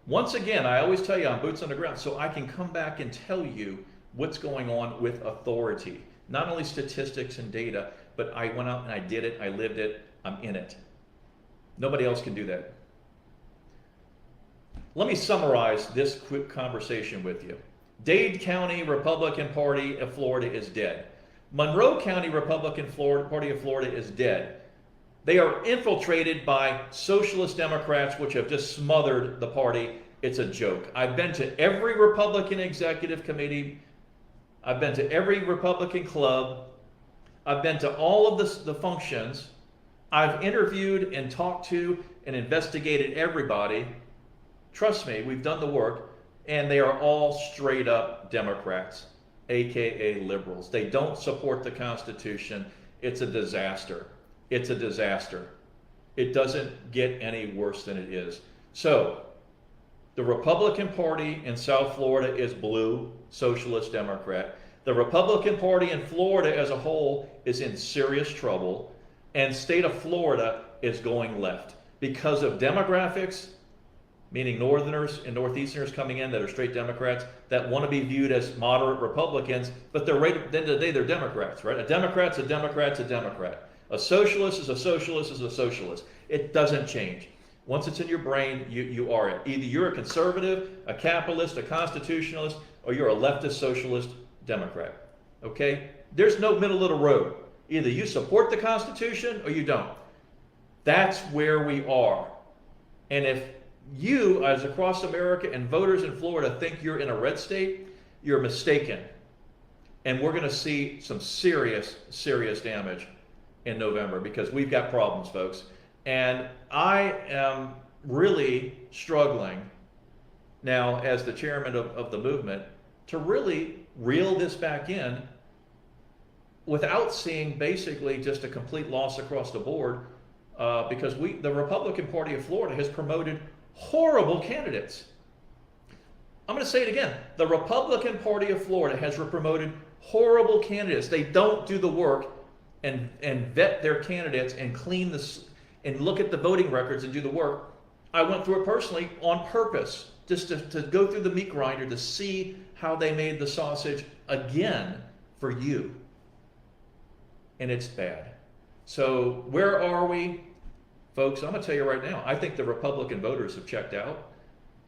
Once again, I always tell you I'm boots on the ground, so I can come back and tell you what's going on with authority. Not only statistics and data, but I went out and I did it, I lived it, I'm in it. Nobody else can do that. Let me summarize this quick conversation with you. Dade County Republican Party of Florida is dead. Monroe County Republican Party of Florida is dead. They are infiltrated by socialist Democrats, which have just smothered the party. It's a joke. I've been to every Republican executive committee. I've been to every Republican club. I've been to all of the functions. I've interviewed and talked to and investigated everybody. Trust me, we've done the work. And they are all straight up Democrats, AKA liberals. They don't support the Constitution. It's a disaster. It's a disaster. It doesn't get any worse than it is. So, the Republican Party in South Florida is blue, socialist Democrat. The Republican Party in Florida as a whole is in serious trouble, and state of Florida is going left because of demographics, meaning Northerners and Northeasterners coming in that are straight Democrats that want to be viewed as moderate Republicans, but they're right at the end of the day, they're Democrats, right? A Democrat's a Democrat's a Democrat. A socialist is a socialist is a socialist. It doesn't change. Once it's in your brain, you are it. Either you're a conservative, a capitalist, a constitutionalist, or you're a leftist, socialist, Democrat. Okay? There's no middle of the road. Either you support the Constitution or you don't. That's where we are. And if you, as across America and voters in Florida, think you're in a red state, you're mistaken. And we're going to see some serious, serious damage in November because we've got problems, folks. And I am really struggling now as the chairman of the movement to really reel this back in without seeing basically just a complete loss across the board because the Republican Party of Florida has promoted horrible candidates. I'm going to say it again. The Republican Party of Florida has promoted horrible candidates. They don't do the work and vet their candidates and clean this and look at the voting records and do the work. I went through it personally on purpose, just to go through the meat grinder to see how they made the sausage again for you. And it's bad. So where are we? Folks, I'm going to tell you right now, I think the Republican voters have checked out.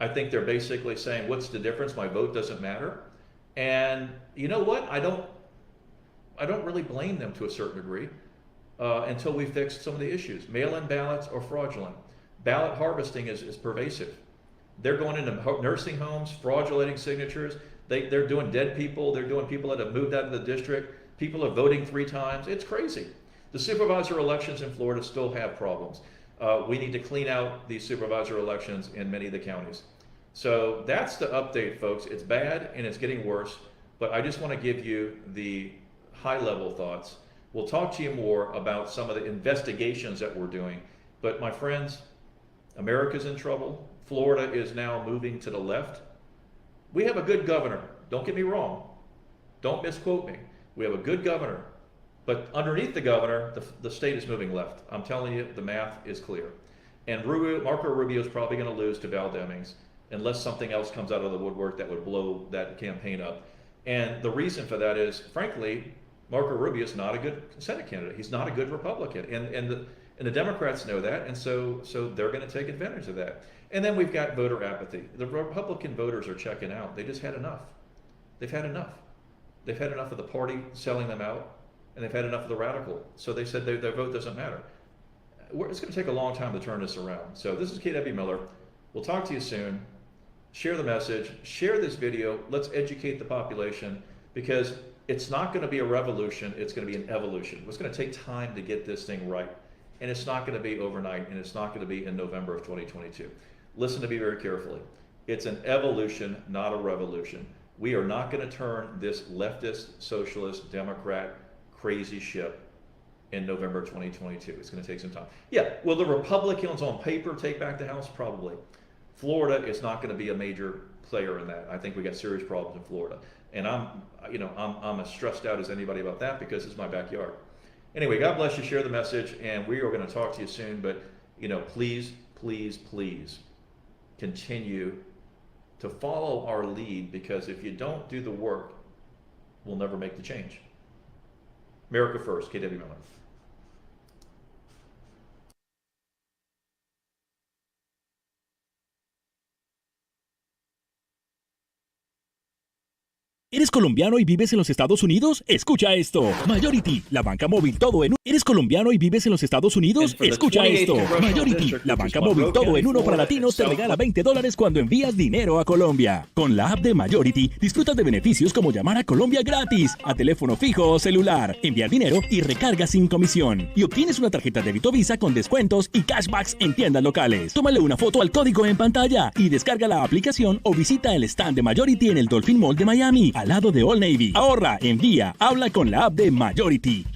I think they're basically saying, what's the difference? My vote doesn't matter. And you know what? I don't really blame them to a certain degree until we fix some of the issues. Mail-in ballots are fraudulent. Ballot harvesting is pervasive. They're going into nursing homes, fraudulating signatures. They're doing dead people. They're doing people that have moved out of the district. People are voting 3 times. It's crazy. The supervisor elections in Florida still have problems. We need to clean out these supervisor elections in many of the counties. So that's the update, folks. It's bad and it's getting worse, but I just want to give you the high-level thoughts. We'll talk to you more about some of the investigations that we're doing. But my friends, America's in trouble. Florida is now moving to the left. We have a good governor. Don't get me wrong. Don't misquote me. We have a good governor. But underneath the governor, the state is moving left. I'm telling you, the math is clear. And Marco Rubio is probably going to lose to Val Demings unless something else comes out of the woodwork that would blow that campaign up. And the reason for that is, frankly, Marco Rubio is not a good Senate candidate. He's not a good Republican. And the Democrats know that, and so they're going to take advantage of that. And then we've got voter apathy. The Republican voters are checking out. They just had enough. They've had enough. They've had enough of the party selling them out. And they've had enough of the radical. So they said their vote doesn't matter. It's going to take a long time to turn this around. So this is KW Miller. We'll talk to you soon. Share the message. Share this video. Let's educate the population because it's not going to be a revolution. It's going to be an evolution. It's going to take time to get this thing right. and it's not going to be overnight, and it's not going to be in November of 2022. Listen to me very carefully. It's an evolution, not a revolution. We are not going to turn this leftist, socialist, Democrat crazy ship in November 2022. It's going to take some time. Yeah, will the Republicans on paper take back the House? Probably. Florida is not going to be a major player in that. I think we got serious problems in Florida, and I'm as stressed out as anybody about that because it's my backyard. Anyway, God bless you. Share the message, and we are going to talk to you soon. But please, please, please continue to follow our lead, because if you don't do the work, we'll never make the change. America first, KW Miller. ¿Eres colombiano y vives en los Estados Unidos? Escucha esto. Majority, la banca móvil todo en uno. ¿Eres colombiano y vives en los Estados Unidos? Escucha esto. Majority, la banca móvil todo en uno para latinos te regala $20 cuando envías dinero a Colombia. Con la app de Majority, disfrutas de beneficios como llamar a Colombia gratis, a teléfono fijo o celular, enviar dinero y recarga sin comisión. Y obtienes una tarjeta de débito Visa con descuentos y cashbacks en tiendas locales. Tómale una foto al código en pantalla y descarga la aplicación o visita el stand de Majority en el Dolphin Mall de Miami, al lado de Old Navy. Ahorra, envía, habla con la app de Majority.